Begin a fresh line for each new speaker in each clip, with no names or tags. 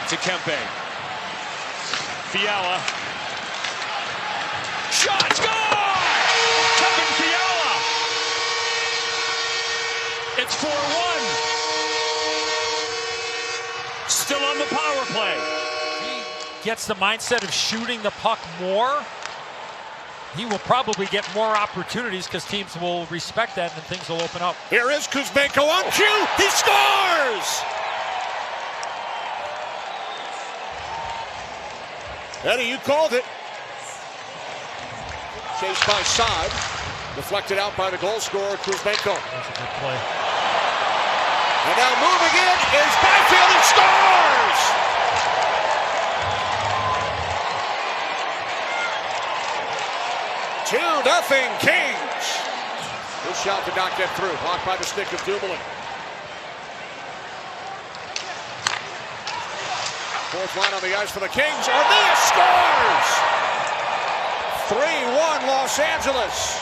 to Kempe. Fiala. Shot, score! Kevin Fiala! It's 4-1. Still on the power play.
He gets the mindset of shooting the puck more. He will probably get more opportunities because teams will respect that and things will open up.
Here is Kuzmenko on cue. He scores! Eddie, you called it. Chased by Saad. Deflected out by the goal scorer, Kuzmenko.
That's a good play.
And now moving in is Byfield. He scores! 2-0 Kings. This shot did not get through. Blocked by the stick of Dumoulin. Fourth line on the ice for the Kings. Armia scores! 3-1 Los Angeles.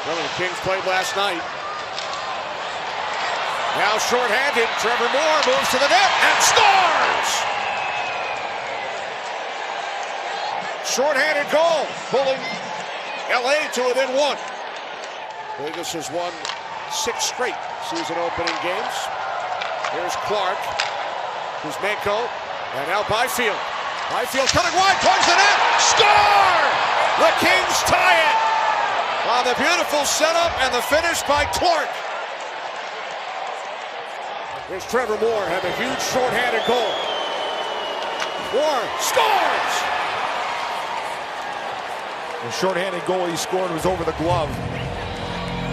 Well, the Kings played last night. Now shorthanded. Trevor Moore moves to the net and scores! Shorthanded goal, pulling LA to within one. Vegas has won 6 straight season opening games. Here's Clark, Kuzmenko, and now Byfield. Byfield cutting wide towards the net. Score! The Kings tie it on the beautiful setup and the finish by Clark. Here's Trevor Moore, had a huge shorthanded goal. Moore scores!
The shorthanded goal he scored was over the glove.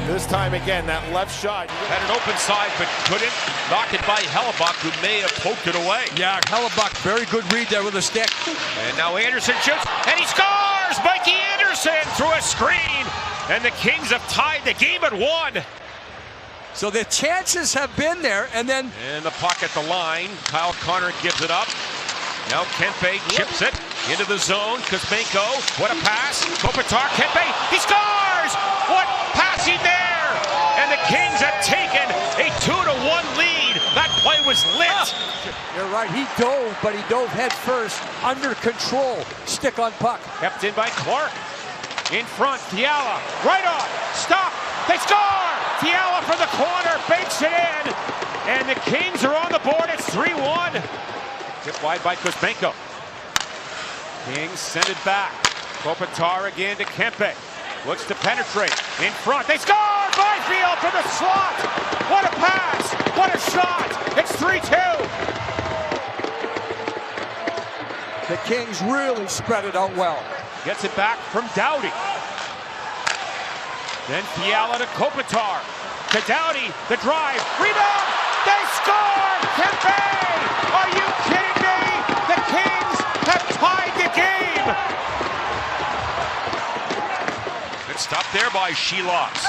This time again, that left shot.
Had an open side, but couldn't knock it by Hellebuck, who may have poked it away.
Yeah, Hellebuck, very good read there with a stick.
And now Anderson shoots, and he scores! Mikey Anderson through a screen, and the Kings have tied the game at 1.
So the chances have been there, and then...
And the puck at the line. Kyle Connor gives it up. Now Kempe chips it into the zone. Kuzmenko, what a pass. Kopitar, Kempe, he scores! What passing there! And the Kings have taken a 2-1 lead. That play was lit.
You're right, he dove, but he dove head first, under control, stick on puck.
Kept in by Clark. In front, Fiala, right on, stop, they score! Fiala from the corner, bakes it in, and the Kings are on the board, it's 3-1. Tipped wide by Kuzmenko. Kings send it back. Kopitar again to Kempe. Looks to penetrate. In front, they score! Byfield from the slot! What a pass! What a shot! It's 3-2.
The Kings really spread it out well.
Gets it back from Doughty. Then Fiala to Kopitar. To Doughty, the drive, rebound! They score! Kempe! Are you kidding me? The Kings have tied the game! Good stop there by Shelox.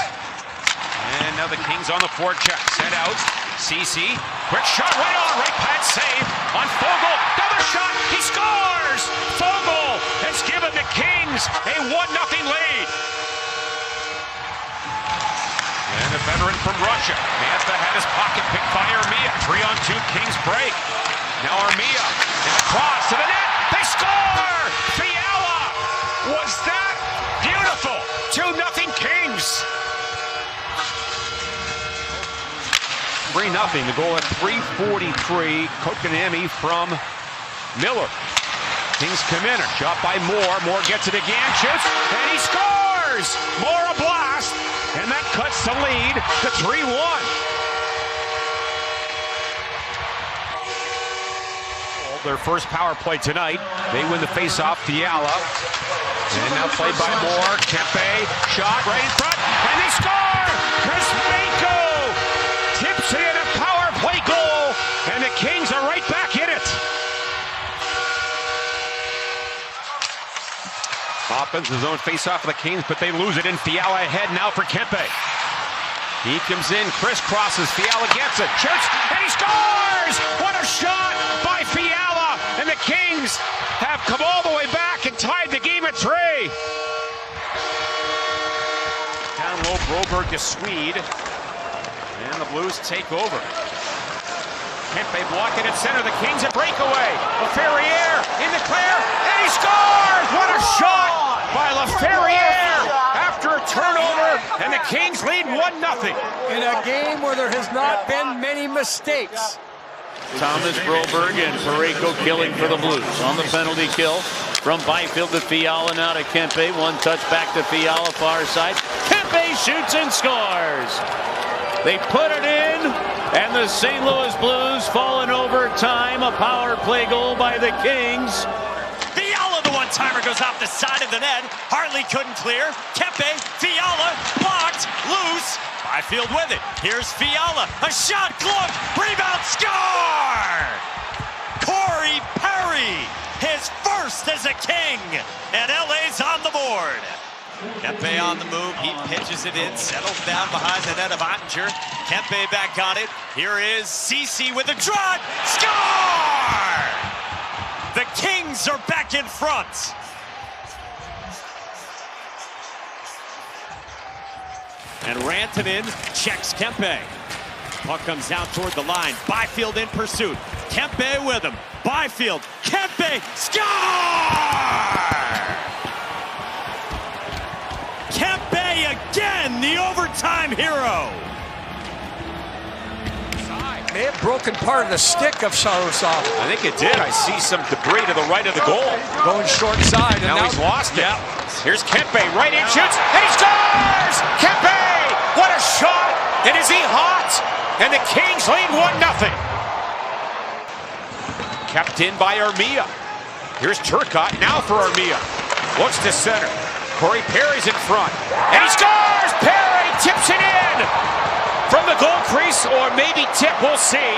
And now the Kings on the forecheck. Sent out. CC. Quick shot right on. Right pad save on Fogle. Another shot. He scores! Fogle has given the Kings a 1-0 lead. And a veteran from Russia. Mantha had his pocket picked by Armia. 3-on-2 Kings break. Now Armia and across to the net. They score! Fiala! Was that beautiful? 2-0 Kings. 3-0. The goal at 3:43. Kotkaniemi from Miller. Kings come in. A shot by Moore. Moore gets it again. Shoots. And he scores! Moore a blast. And that cuts the lead to 3-1. Their first power play tonight. They win the face-off. Fiala. And now played by Moore. Kempe. Shot right in front. And they score! Kuzmenko tips it in a power play goal. And the Kings are right back in it. Offense his own face-off of the Kings, but they lose it in. Fiala ahead now for Kempe. He comes in, crisscrosses, Fiala gets it, shoots, and he scores! What a shot by Fiala! And the Kings have come all the way back and tied the game at 3. Down low, Broberg to Swede. And the the Blues take over. Kempe blocked it at center. The Kings a breakaway. LaFerriere in the clear, and he scores! What a shot by LaFerriere after a turnover, and the Kings lead 1-0.
In a game where there has not been many mistakes.
Thomas, Broberg, and Parayko killing for the Blues on the penalty kill. From Byfield to Fiala, now to Kempe. One touch back to Fiala, far side. Kempe shoots and scores. They put it in, and the St. Louis Blues fall in overtime. A power play goal by the Kings.
Fiala, the one-timer, goes off the side of the net. Hartley couldn't clear. Kempe, Fiala, blocked, loose. Byfield with it. Here's Fiala. A shot, glove, rebound, score! Corey Perry, his first as a King, and LA's on the board. Kempe on the move. He pitches it in, settled down behind the net of Ottinger. Kempe back on it. Here is Ceci with a drop. Score! The Kings are back in front. And Rantanen checks Kempe. Puck comes down toward the line. Byfield in pursuit. Kempe with him. Byfield. Kempe. Score! Kempe again, the overtime hero.
May have broken part of the stick of Sarosov.
I think it did. I see some debris to the right of the goal.
Going short side. And
Now he's lost it.
Yeah.
Here's Kempe, right in, shoots, and he scores! Kempe! What a shot! And is he hot? And the Kings lead 1-0. Kept in by Armia. Here's Turcotte, now for Armia. Looks to center. Corey Perry's in front. And he scores! Perry tips it in! From the goal crease, or maybe tip, we'll see.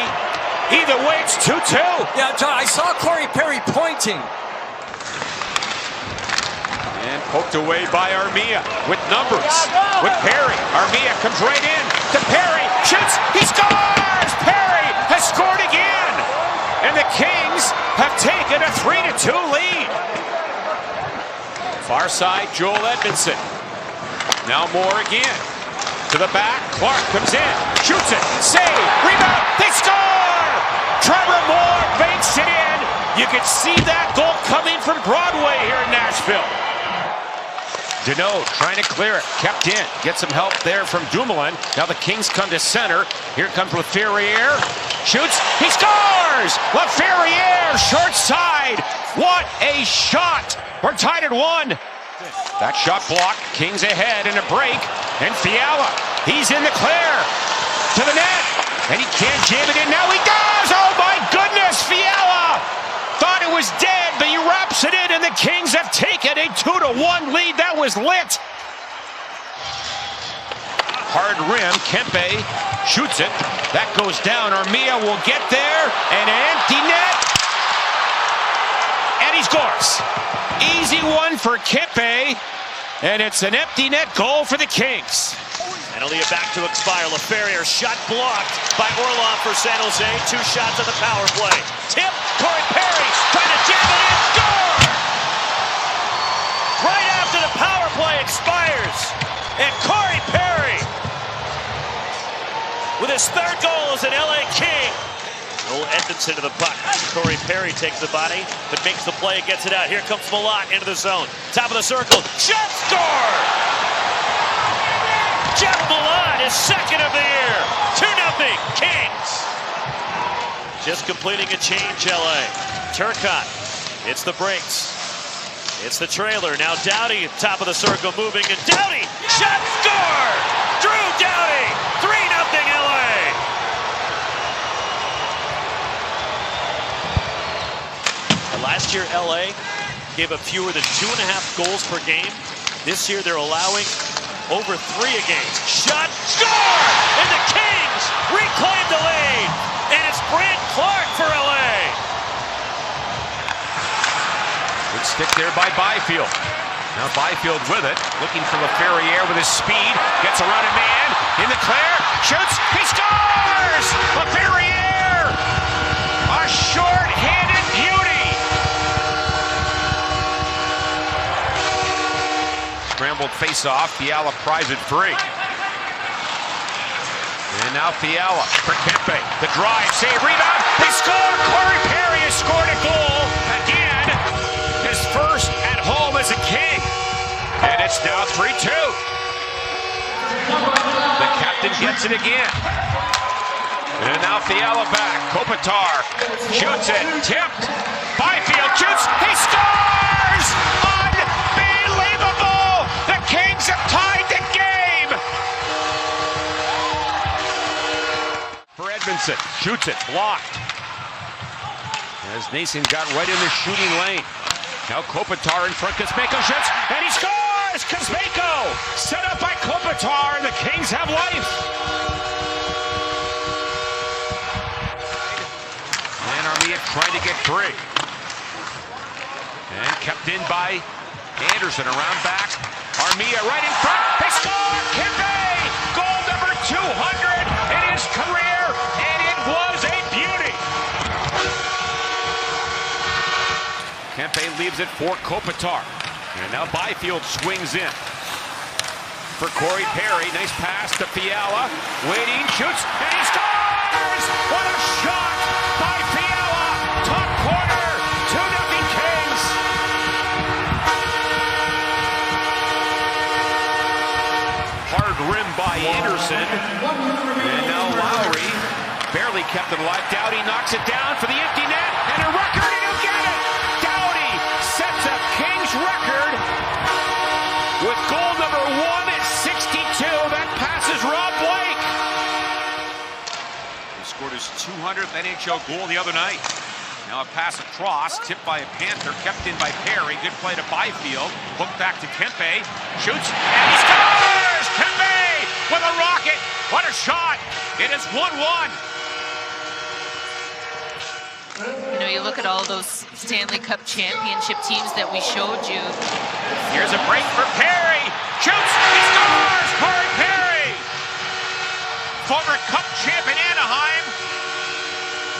Either way, it's 2-2.
Yeah, John, I saw Corey Perry pointing.
And poked away by Armia with numbers. With Perry. Armia comes right in to Perry. Shoots. He scores! Perry has scored again. And the Kings have taken a 3-2 lead. Far side, Joel Edmondson. Now Moore again. To the back. Clark comes in. Shoots it. Save. Rebound. They score! Trevor Moore banks it in. You can see that goal coming from Broadway here in Nashville. Deneau trying to clear it, kept in, get some help there from Dumoulin. Now the Kings come to center. Here comes LaFerriere, shoots, he scores! LaFerriere, short side. What a shot! We're tied at 1. That shot blocked. Kings ahead in a break, and Fiala, he's in the clear to the net, and he can't jam it in. Now he does! Oh my goodness, Fiala! Thought it was dead, but he wraps it in, and the Kings have taken a 2-1 lead. That was lit. Hard rim, Kempe shoots it. That goes down. Armia will get there, and an empty net. And he scores. Easy one for Kempe, and it's an empty net goal for the Kings.
Penalty back to expire. LaFerriere shot blocked by Orlov for San Jose. 2 shots on the power play. Tip, Corey Perry trying to jam it in. Score! Right after the power play expires. And Corey Perry with his 3rd goal as an LA King. Joel Edmondson to the puck. Corey Perry takes the body, but makes the play and gets it out. Here comes Malott into the zone. Top of the circle. Shot, score! Jeff Malott is 2nd of the year. 2-0 Kings. Just completing a change, LA. Turcotte. It's the brakes. It's the trailer. Now Doughty, top of the circle, moving, and Doughty, shot, score! Drew Doughty, 3-0 LA. Last year, LA gave up fewer than 2.5 goals per game. This year, they're allowing over 3 a game. Shot, score! And the Kings reclaim the lead. And it's Brant Clark for LA.
Good stick there by Byfield. Now Byfield with it, looking for LaFerriere with his speed. Gets around a man, in the clear, shoots, he scores! LaFerriere! A short-handed beauty! Scrambled face-off, Fiala pries it free. And now Fiala for Kempe. The drive, save, rebound. They score! Corey Perry has scored a goal again. His first at home as a King. And it's now 3-2. The captain gets it again. And now Fiala back. Kopitar shoots it. Tipped. Byfield shoots. He scores! Unbelievable! The Kings have tied the game! For Edmondson. Shoots it. Blocked. As Nason got right in the shooting lane. Now Kopitar in front. Kuzmenko shoots. And he scores! Kuzmenko! Set up by Kopitar. And the Kings have life. Armia trying to get free. And kept in by Anderson. Around back. Armia right in front. They score! Kempe! Goal number 200 in his career. And it was a beauty. Kempe leaves it for Kopitar. And now Byfield swings in. For Corey Perry. Nice pass to Fiala. Waiting. Shoots. And he scores! What a shot by Fiala! Top corner, 2-0 Kings. Hard rim by Anderson. And now Lowry barely kept it alive. Doughty knocks it down for the empty net. And a record, and he'll get it. Doughty sets a Kings record with goal number 1 at 62. That passes Rob Blake. He scored his 200th NHL goal the other night. Now a pass across, tipped by a Panther, kept in by Perry. Good play to Byfield. Hook back to Kempe. Shoots, and he scores! Kempe with a rocket. What a shot. It is 1-1.
You know, you look at all those Stanley Cup championship teams that we showed you.
Here's a break for Perry. Shoots, he scores! Corey Perry! Former Cup champ in Anaheim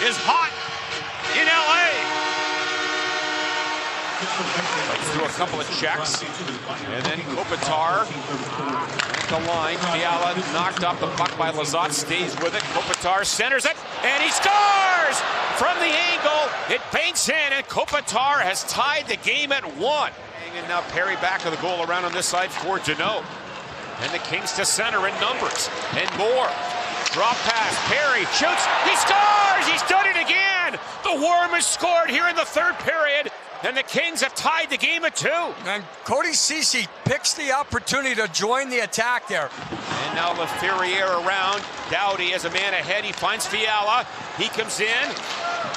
is hot in LA. Let's do a couple of checks. And then Kopitar at the line. Fiala knocked off the puck by Lizotte, stays with it. Kopitar centers it, and he scores! From the angle, it paints in, and Kopitar has tied the game at 1. And now Perry back of the goal around on this side for Jeannot. And the Kings to center in numbers. And more. Drop pass, Perry shoots, he scores! He's done it again! The Worm has scored here in the third period, and the Kings have tied the game at 2.
And Cody Ceci picks the opportunity to join the attack there.
And now Laferriere around. Doughty as a man ahead. He finds Fiala. He comes in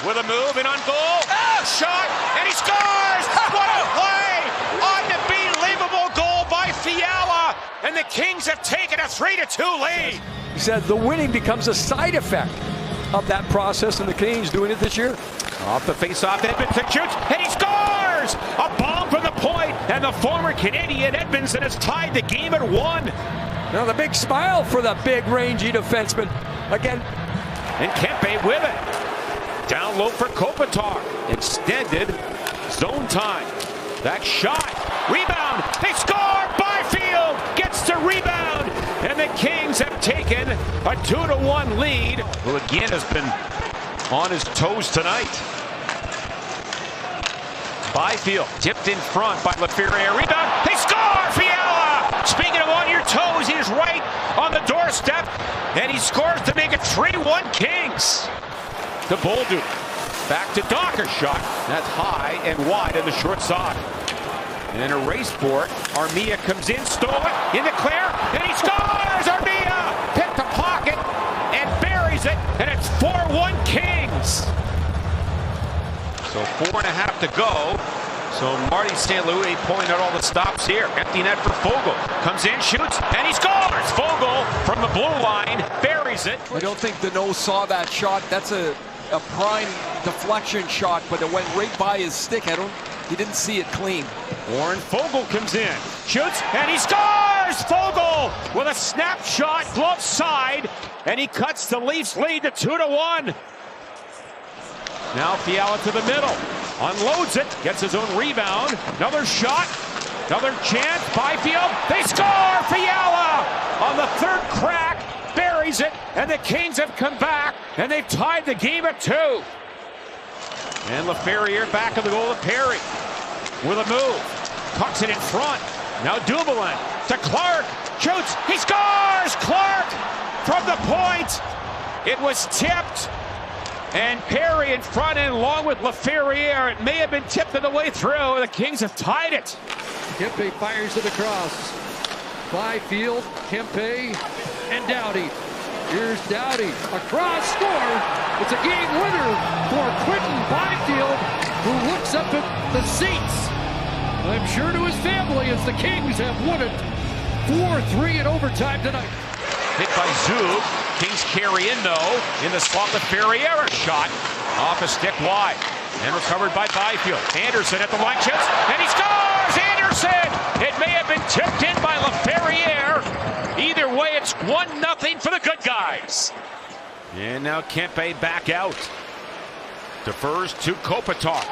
with a move and on goal. Shot, and he scores! What a play! Unbelievable goal by Fiala, and the Kings have taken a 3-2 lead.
He said the winning becomes a side effect of that process, and the Canadiens doing it this year.
Off the face-off, Edmondson shoots, and he scores! A bomb from the point, and the former Canadian Edmondson has tied the game at 1.
Now the big smile for the big rangy defenseman. Again.
And Kempe with it. Down low for Kopitar. Extended zone time. That shot. Rebound. They score! Byfield gets to rebound. And the Kings have taken a 2-1 lead. Who again has been on his toes tonight. Byfield tipped in front by Laferriere. Rebound. They score! Fiala! Speaking of on your toes, he is right on the doorstep. And he scores to make it 3-1 Kings. The Bolduc. Back to Docker shot. That's high and wide on the short side. And a race for it. Armia comes in, stole it, in the clear, and he scores! Armia picked the pocket and buries it, and it's 4-1 Kings. So 4.5 to go. So Marty St. Louis pulling out all the stops here. Empty net for Fogle. Comes in, shoots, and he scores! Fogle from the blue line buries it.
I don't think Deneau saw that shot. That's a prime deflection shot, but it went right by his stick. He didn't see it clean.
Warren Fogle comes in, shoots, and he scores! Fogle with a snapshot, glove side, and he cuts the Leafs lead to 2-1. Now Fiala to the middle, unloads it, gets his own rebound, another shot, another chance, Byfield, they score! Fiala on the third crack, buries buries it, and the Kings have come back, and they've tied the game at 2. And Laferriere back of the goal of Perry with a move. Cocks it in front. Now Dumoulin to Clark. Shoots. He scores! Clark from the point. It was tipped. And Perry in front and along with Laferriere. It may have been tipped on the way through. The Kings have tied it.
Kempe fires it across. Byfield, Kempe, and Doughty. Here's Doughty. Across, score. It's a game winner for Quinton Byfield, who looks up at the seats. I'm sure to his family as the Kings have won it 4-3 in overtime tonight.
Hit by Zub. Kings carry in though. In the slot, the Ferriera shot. Off a stick wide. And recovered by Byfield. Anderson at the line shoots. And he scores! Anderson! It may have been tipped in by Laferriere. Either way, it's 1-0 for the good guys. And now Kempe back out. Defers to Kopitar.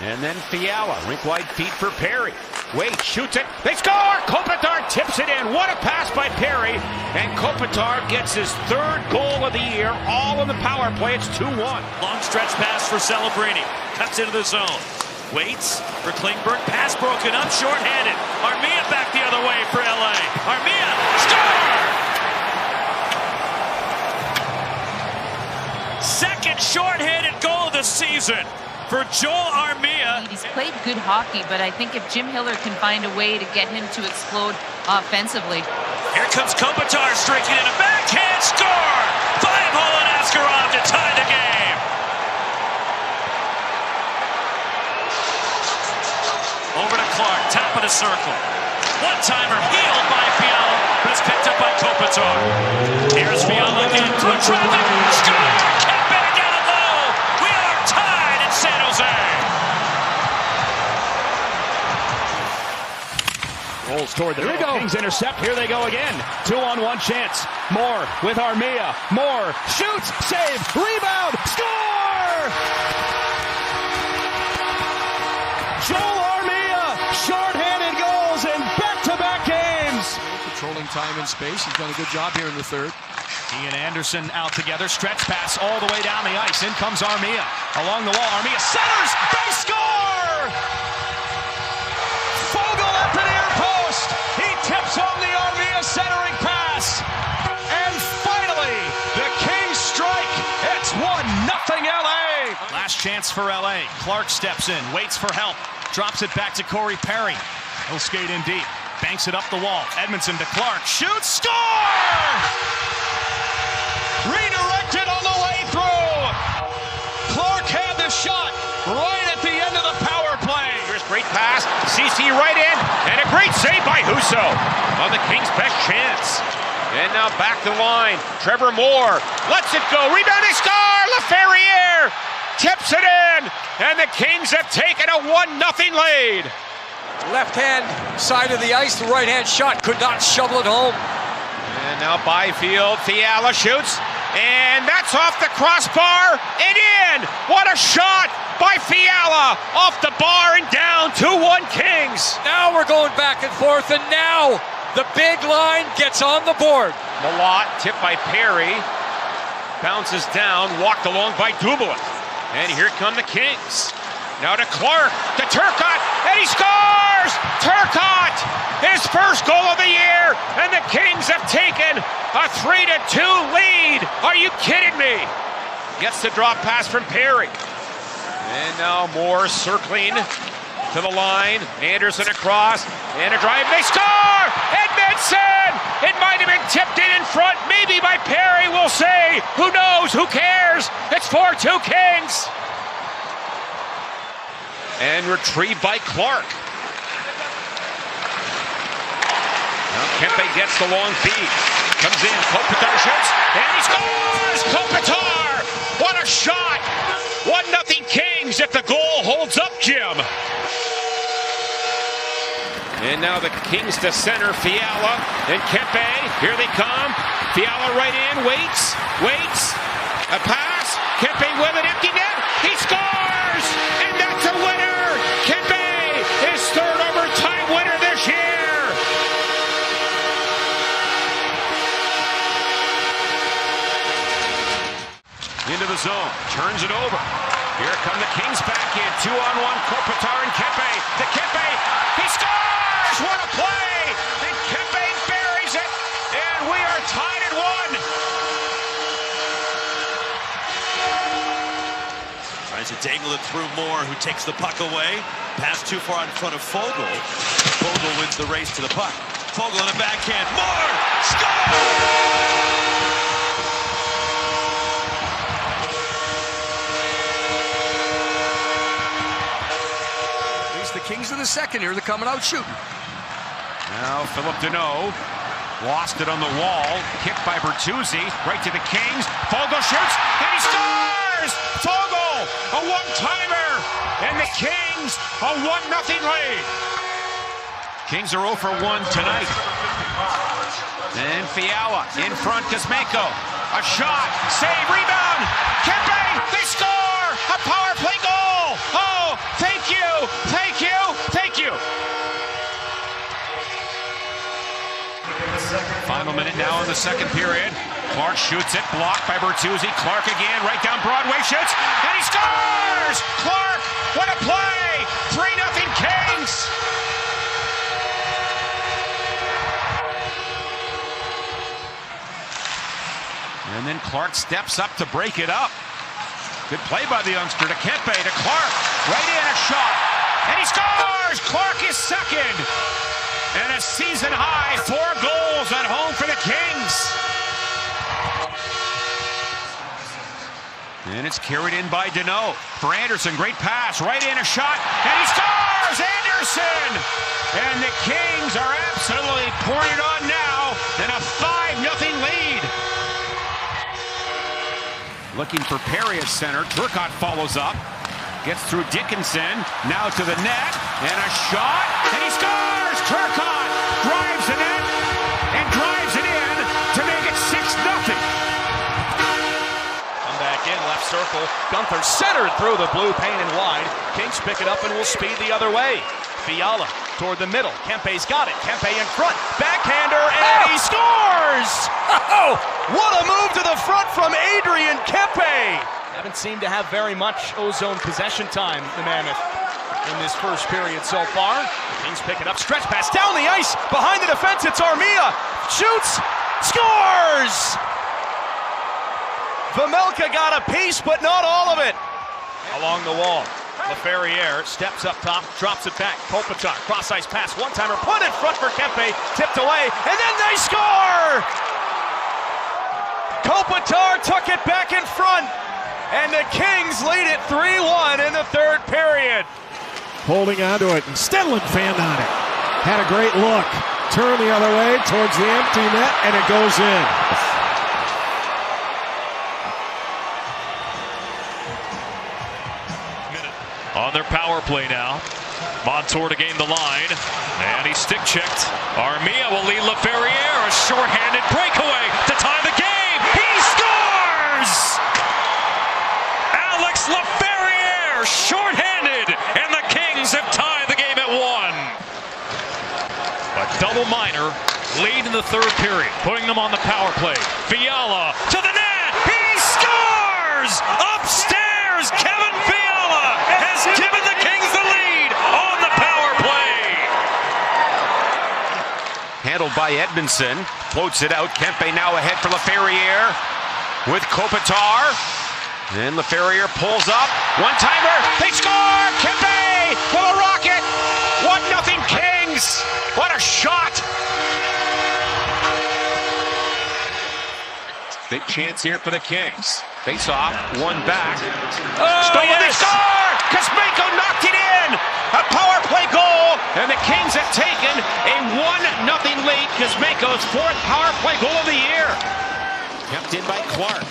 And then Fiala, rink-wide feet for Perry. Wade shoots it. They score! Kopitar tips it in. What a pass by Perry. And Kopitar gets his 3rd goal of the year, all in the power play. It's 2-1.
Long stretch pass for Celebrini. Cuts into the zone. Waits for Klingberg. Pass broken up, shorthanded. Armia back the other way for LA. Armia, score! Second shorthanded goal of the season for Joel Armia.
He's played good hockey, but I think if Jim Hiller can find a way to get him to explode offensively.
Here comes Kopitar striking in a backhand score! 5-hole and Askarov to tie the game. Over to Clark, top of the circle. One-timer healed by Fiala, but it's picked up by Kopitar. Here's Fiala again to a traffic. Score! Kempe down low. We are tied in San Jose.
Rolls toward the Kings intercept. Here they go again. 2-on-1 chance. Moore with Armia. Moore shoots, save, rebound, score! Joel Armia, shorthanded goals in back-to-back games.
Controlling time and space. He's done a good job here in the 3rd.
He and Anderson out together. Stretch pass all the way down the ice. In comes Armia. Along the wall, Armia centers. They score! Fogle at the near post. He tips home the Armia centering pass. And finally, the Kings strike. It's 1-0 LA. Last chance for LA. Clark steps in, waits for help. Drops it back to Corey Perry. He'll skate in deep. Banks it up the wall. Edmondson to Clark. Shoots. Score! Redirected on the way through. Clark had the shot right at the end of the power play.
Here's great pass. CC right in. And a great save by Husso on the Kings' best chance. And now back the line. Trevor Moore lets it go. Rebound. They score! Laferriere tips it in. And the Kings have taken a 1-0 lead.
Left-hand side of the ice, the right-hand shot could not shovel it home.
And now Byfield, Fiala shoots, and that's off the crossbar and in. What a shot by Fiala off the bar and down. 2-1 Kings.
Now we're going back and forth, and now the big line gets on the board.
Malott tipped by Perry, bounces down, walked along by Dumoulin. And here come the Kings. Now to Clark, to Turcotte, and he scores! Turcotte, his first goal of the year, and the Kings have taken a 3-2 lead. Are you kidding me? Gets the drop pass from Perry. And now Moore circling to the line. Anderson across, and a drive, they score! Edmondson! It might have been tipped in front, maybe by Perry, we'll say. Who knows, who cares? It's 4-2 Kings. And retrieved by Clark. Now Kempe gets the long feed. Comes in, Kopitar shoots, and he scores! Kopitar! What a shot! 1-0 Kings if the goal holds up, Jim. And now the Kings to center, Fiala and Kempe. Here they come. Fiala right in, waits. A pass. Kempe with an empty net. He scores! And that's a winner! Kempe, his 3rd overtime winner this year! zone. Turns it over. Here come the Kings back in. 2-on-1. Kopitar and Kempe. To Kempe. He scores! What a play! And Kempe buries it. And we are tied at 1.
Tries to dangle it through Moore, who takes the puck away. Pass too far in front of Fogle. Fogle wins the race to the puck. Fogle in a backhand. Moore! Score!
The Kings in the second here, they're coming out shooting.
Now Philip Deneau lost it on the wall. Kicked by Bertuzzi. Right to the Kings. Fogle shoots, and he scores! Fogle, a one-timer, and the Kings a 1-0 lead. Kings are 0 for 1 tonight. And Fiala in front, Kuzmenko. A shot, save, rebound. Kempe, they score! A power play goal! Oh, thank you, thank you, thank you. Final minute now in the second period. Clark shoots it, blocked by Bertuzzi. Clark again, right down Broadway, shoots, and he scores! Clark, what a play! 3-0 Kings! And then Clark steps up to break it up. Good play by the youngster to Kempe, to Clark. Right in, a shot. And he scores! Clark is second. And a season high 4 goals at home for the Kings. And it's carried in by Deneau. For Anderson, great pass. Right in, a shot. And he scores! Anderson! And the Kings are absolutely pouring it on now in a 5-0 lead. Looking for Perry at center. Turcotte follows up. Gets through Dickinson. Now to the net. And a shot. And he scores! Turcotte drives the net and drives it in to make it 6-0.
Come back in, left circle. Gunther centered through the blue, paint and wide. Kings pick it up and will speed the other way. Fiala toward the middle. Kempe's got it. Kempe in front. Backhander, and he scores! Oh, what a move to the front from Adrian Kempe! Haven't seemed to have very much O-zone possession time, the Mammoth, in this first period so far. Kings pick it up. Stretch pass down the ice. Behind the defense, it's Armia. Shoots! Scores! Vejmelka got a piece, but not all of it. Along the wall. Laferriere steps up top, drops it back. Kopitar, cross-ice pass, one-timer, put in front for Kempe, tipped away, and then they score! Kopitar took it back in front, and the Kings lead it 3-1 in the third period.
Holding onto it, and Stenlund fanned on it. Had a great look. Turned the other way towards the empty net, and it goes in.
On their power play now. Montour to gain the line. And he stick checked. Armia will lead Laferriere. A shorthanded breakaway to tie the game. He scores! Alex Laferriere shorthanded. And the Kings have tied the game at 1. A double minor lead in the third period. Putting them on the power play. Fiala to the net. He scores! Upstairs, Kevin Fiala has given the Kings the lead on the power play.
Handled by Edmondson. Floats it out. Kempe now ahead for Laferriere with Kopitar. And Laferriere pulls up. One-timer. They score! Kempe with a rocket. 1-0 Kings. What a shot. Big chance here for the Kings. Face off, one back. Stolen, yes. They score! Kuzmenko knocked it in! A power play goal! And the Kings have taken a 1-0 lead. Kuzmenko's 4th power play goal of the year. Kept in by Clark.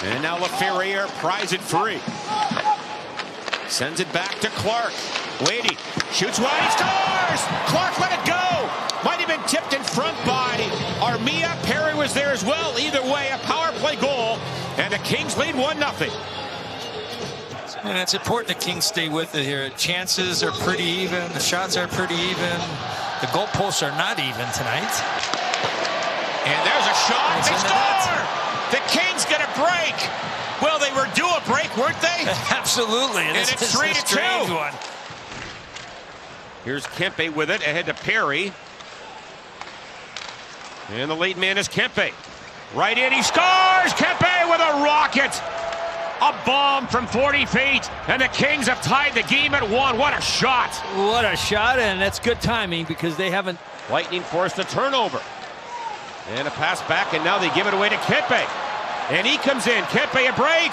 And now Laferriere pries it free. Sends it back to Clark. Waiting. Shoots wide, he scores! Clark let it go! Might have been tipped in front by Armia. Perry was there as well. Either way, a power play goal. And the Kings lead 1-0.
And it's important the Kings stay with it here. Chances are pretty even. The shots are pretty even. The goalposts are not even tonight.
And there's a shot. They score! The Kings get a break. Well, they were due a break, weren't they?
Absolutely.
And it's 3-2. Here's Kempe with it, ahead to Perry. And the lead man is Kempe. Right in, he scores! Kempe with a rocket! A bomb from 40 feet, and the Kings have tied the game at 1. What a shot!
What a shot, and that's good timing because they haven't...
Lightning forced a turnover. And a pass back, and now they give it away to Kempe. And he comes in. Kempe a break.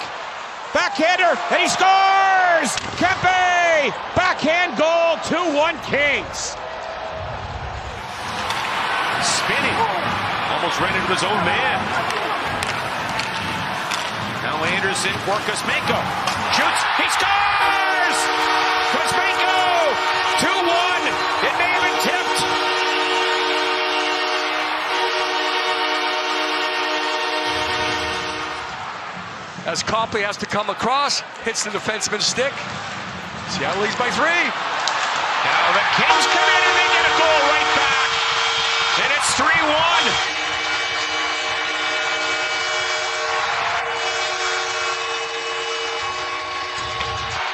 Backhander, and he scores! Kempe! Backhand goal, 2-1 Kings.
Spinning. Almost ran into his own man. Now Anderson for Kuzmenko. Shoots. He scores! Kuzmenko! 2-1. It may have been tipped.
As Copley has to come across, hits the defenseman's stick. Seattle leads by 3.
Now the Kings come in and they get a goal right back. And it's 3-1.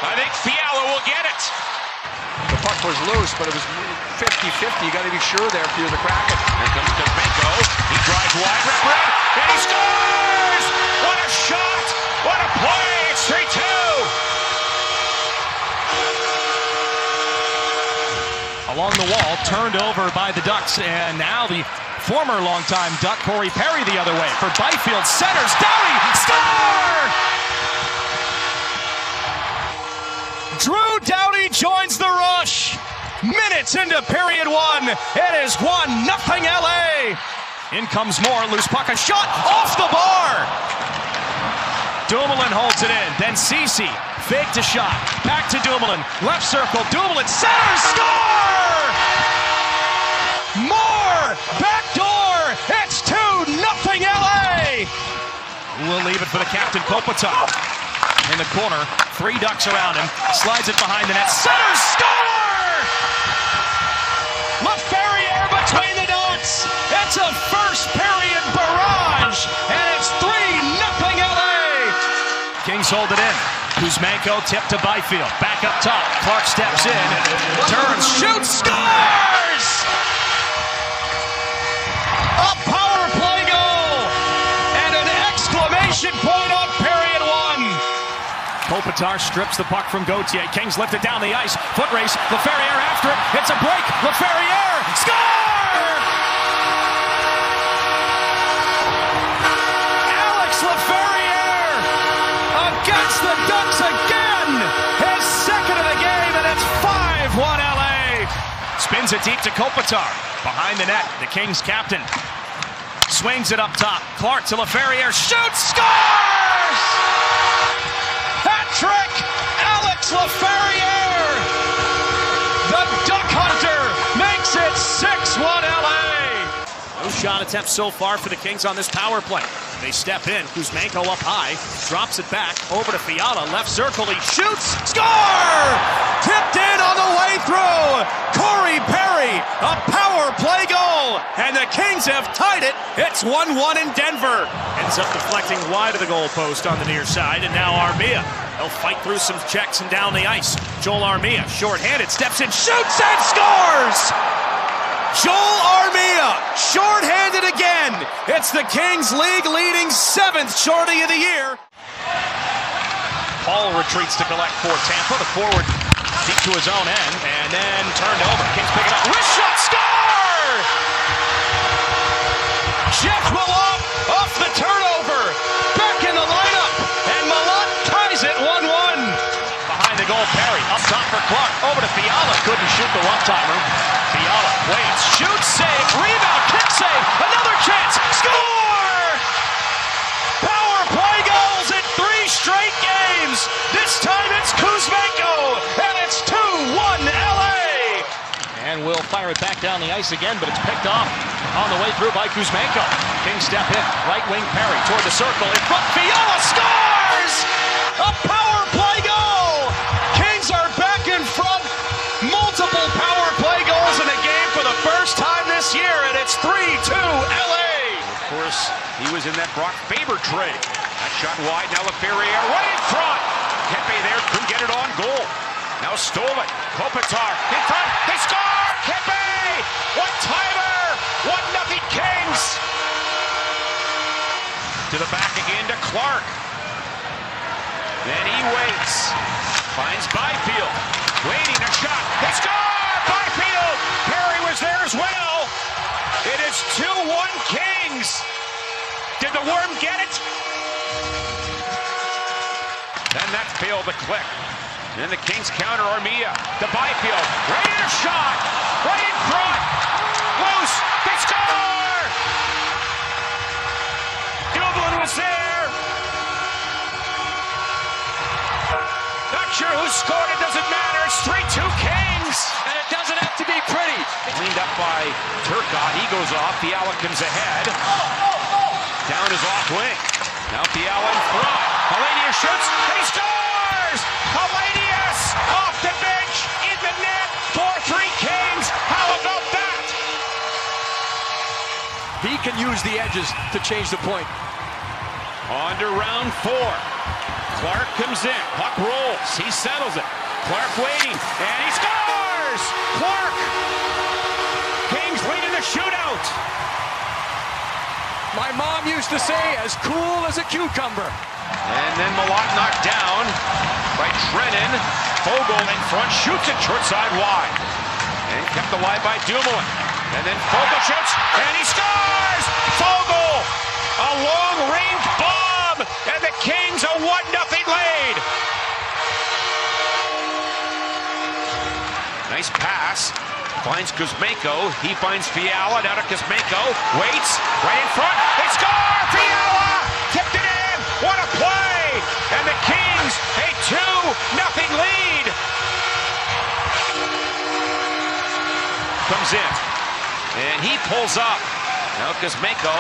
I think Fiala will get it.
The puck was loose, but it was 50-50. You got to be sure there if you're the Kraken.
Here comes Kuzmenko. He drives wide, red, and he scores! What a shot! What a play! It's 3-2.
Along the wall, turned over by the Ducks, and now the former longtime Duck Corey Perry the other way for Byfield. Centers, Doughty, score! Drew Doughty joins the rush. Minutes into period 1, it is 1-0 LA. In comes Moore, loose puck, a shot off the bar. Dumoulin holds it in, then Ceci, fake to shot, back to Dumoulin, left circle, Dumoulin, center, score! Moore, backdoor, it's 2-0 LA! We'll leave it for the captain, Kopitar. In the corner, 3 Ducks around him, slides it behind the net, center, score! LaFerriere between the dots, it's a first period barrage, and it's 3-0 LA! Kings hold it in. Kuzmenko tipped to Byfield. Back up top. Clark steps in. Turns. Shoots. Scores! A power play goal! And an exclamation point on period 1. Kopitar strips the puck from Gauthier. Kings lift it down the ice. Foot race. LaFerriere after it. It's a break. LaFerriere. Score! Alex LaFerriere against the Ducks again. His second of the game, and it's 5-1 LA. Spins it deep to Kopitar. Behind the net, the Kings captain swings it up top. Clark to LaFerriere. Shoots. Scores! Hat-trick, Alex LaFerriere! The Duck Hunter makes it 6-1 LA! No shot attempts so far for the Kings on this power play. They step in, Kuzmenko up high, drops it back, over to Fiala, left circle, he shoots, score! Tipped in on the way through, Corey Perry, a power play goal, and the Kings have tied it, it's 1-1 in Denver. Ends up deflecting wide of the goalpost on the near side, and now Armia. They'll fight through some checks and down the ice. Joel Armia, short-handed, steps in, shoots and scores! Joel Armia, short-handed again. It's the Kings league-leading 7th shorty of the year.
Paul retreats to collect for Tampa. The forward deep to his own end, and then turned over. Kings pick it up. Wrist shot, score! Jeff Malott off the turnover. Back in the lineup, and Malott ties it 1-1. Behind the goal, Perry. Up top for Clark. Over to Fiala. Couldn't shoot the one-timer. Fiala waits. Shoots, save. Rebound. Kick save. Another chance. Score! Power play goals in 3 straight games. This time it's Kuzmenko. And it's 2-1 LA.
And we'll fire it back down the ice again, but it's picked off on the way through by Kuzmenko. Kings step in. Right wing Perry toward the circle. In front. Fiala scores! A power play goal! Kings are back in front. Multiple power play goals in a game for the first time this year, and it's 3-2 LA.
Of course,
He was in that Brock Faber trade. That shot wide, now LaFerriere right in front. Kempe there, couldn't get it on goal. Now stolen. Kopitar in front, they score! Kempe! One-timer! 1-0 Kings! To the back again to Clark. Then he waits. Finds Byfield. Waiting, a shot. They score! Byfield! Perry was there as well. It is 2-1 Kings. Did the worm get it? Then that failed to click. Then the Kings counter Armia. To Byfield. Right in a shot. Right in front. Loose. They score! Dublin was there. Not sure who scored. It doesn't matter. It's 3-2 Kings.
And it doesn't have to be pretty.
Cleaned up by Turcotte. He goes off. Fiala comes ahead. Down his off wing. Now Fiala in front. Hellenius shoots. And he scores! Hellenius off the bench in the net. 4-3 Kings. How about that?
He can use the edges to change the point.
On to round 4. Clark comes in. Puck rolls. He settles it. Clark waiting. And he scores! Clark! Kings lead in the shootout.
My mom used to say, as cool as a cucumber.
And then Malott knocked down by Trennan. Fogle in front, shoots it short side wide. And kept alive by Dumoulin. And then Fogle shoots, and he scores! Fogle! A long-range bomb! And the Kings a 1-0 lead! Nice pass. Finds Kuzmenko. He finds Fiala. Down to Kuzmenko. Waits. Right in front. They score! Fiala! Tipped it in! What a play! And the Kings a 2-0 lead! Comes in. And he pulls up. Now Kuzmenko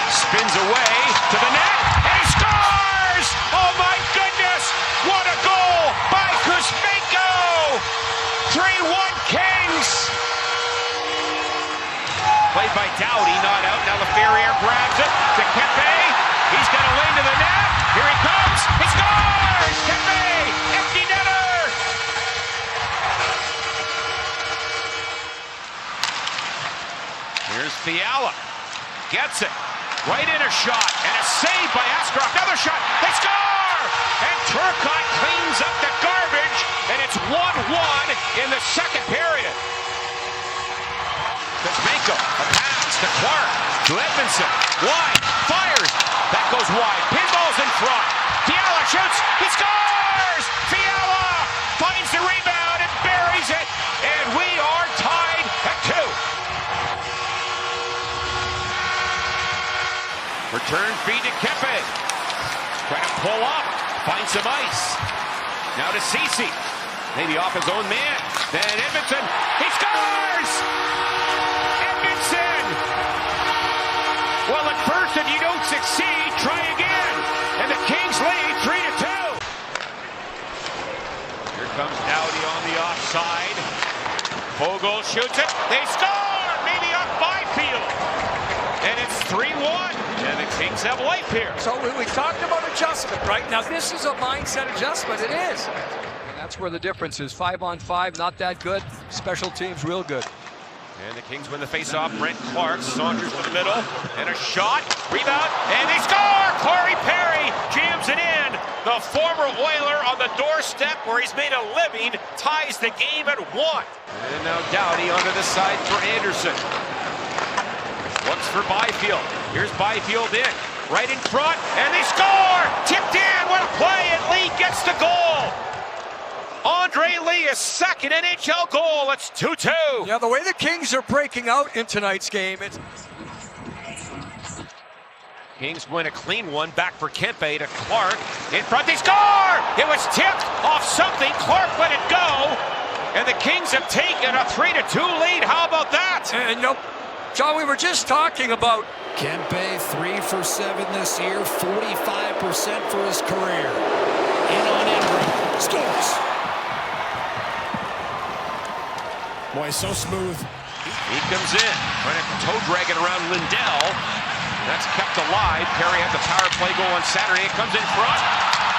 spins away to the net. And he scores! Oh my goodness! What a goal by Kuzmenko! 3-1 Kings! Played by Doughty, not out. Now LaFerriere grabs it to Kempe. He's got a lane to the net. Here he comes. He scores! Kempe! Empty netter! Here's Fiala. Gets it. Right in a shot. And a save by Askarov. Another shot. They score! And Turcotte cleans up the garbage. And it's 1-1 in the second period. Kuzmenko, a pass to Clark, to Edmondson, wide, fires, that goes wide, pinballs in front, Fiala shoots, he scores! Fiala finds the rebound and buries it, and we are tied at 2. Return feed to Kempe, trying to pull up, find some ice, now to Ceci, maybe off his own man, then Edmondson, he scores! Well, at first, if you don't succeed, try again. And the Kings lead 3-2. Here comes Doughty on the offside. Fogle shoots it. They score! Maybe off Byfield. And it's 3-1. And the Kings have life here.
So we talked about adjustment, right? Now, this is a mindset adjustment. It is. And that's where the difference is. 5-on-5, not that good. Special teams, real good.
And the Kings win the faceoff. Brent Clark saunters to the middle. And a shot. Rebound. And they score! Corey Perry jams it in. The former Oiler on the doorstep where he's made a living ties the game at 1. And now Doughty onto the side for Anderson. Looks for Byfield. Here's Byfield in. Right in front. And they score! Tipped in. What a play. And Lee gets the goal. Andre Lee, his second NHL goal. It's 2-2.
Yeah, the way the Kings are breaking out in tonight's game, it's...
Kings win a clean one. Back for Kempe to Clark. In front, they score! It was tipped off something. Clark let it go. And the Kings have taken a 3-2 lead. How about that?
And no, John, we were just talking about...
Kempe, 3 for 7 this year, 45% for his career. In on Ingram, scores. Boy, so smooth.
He comes in, trying to toe drag it around Lindell.
That's kept alive. Perry had the power play goal on Saturday. It comes in front.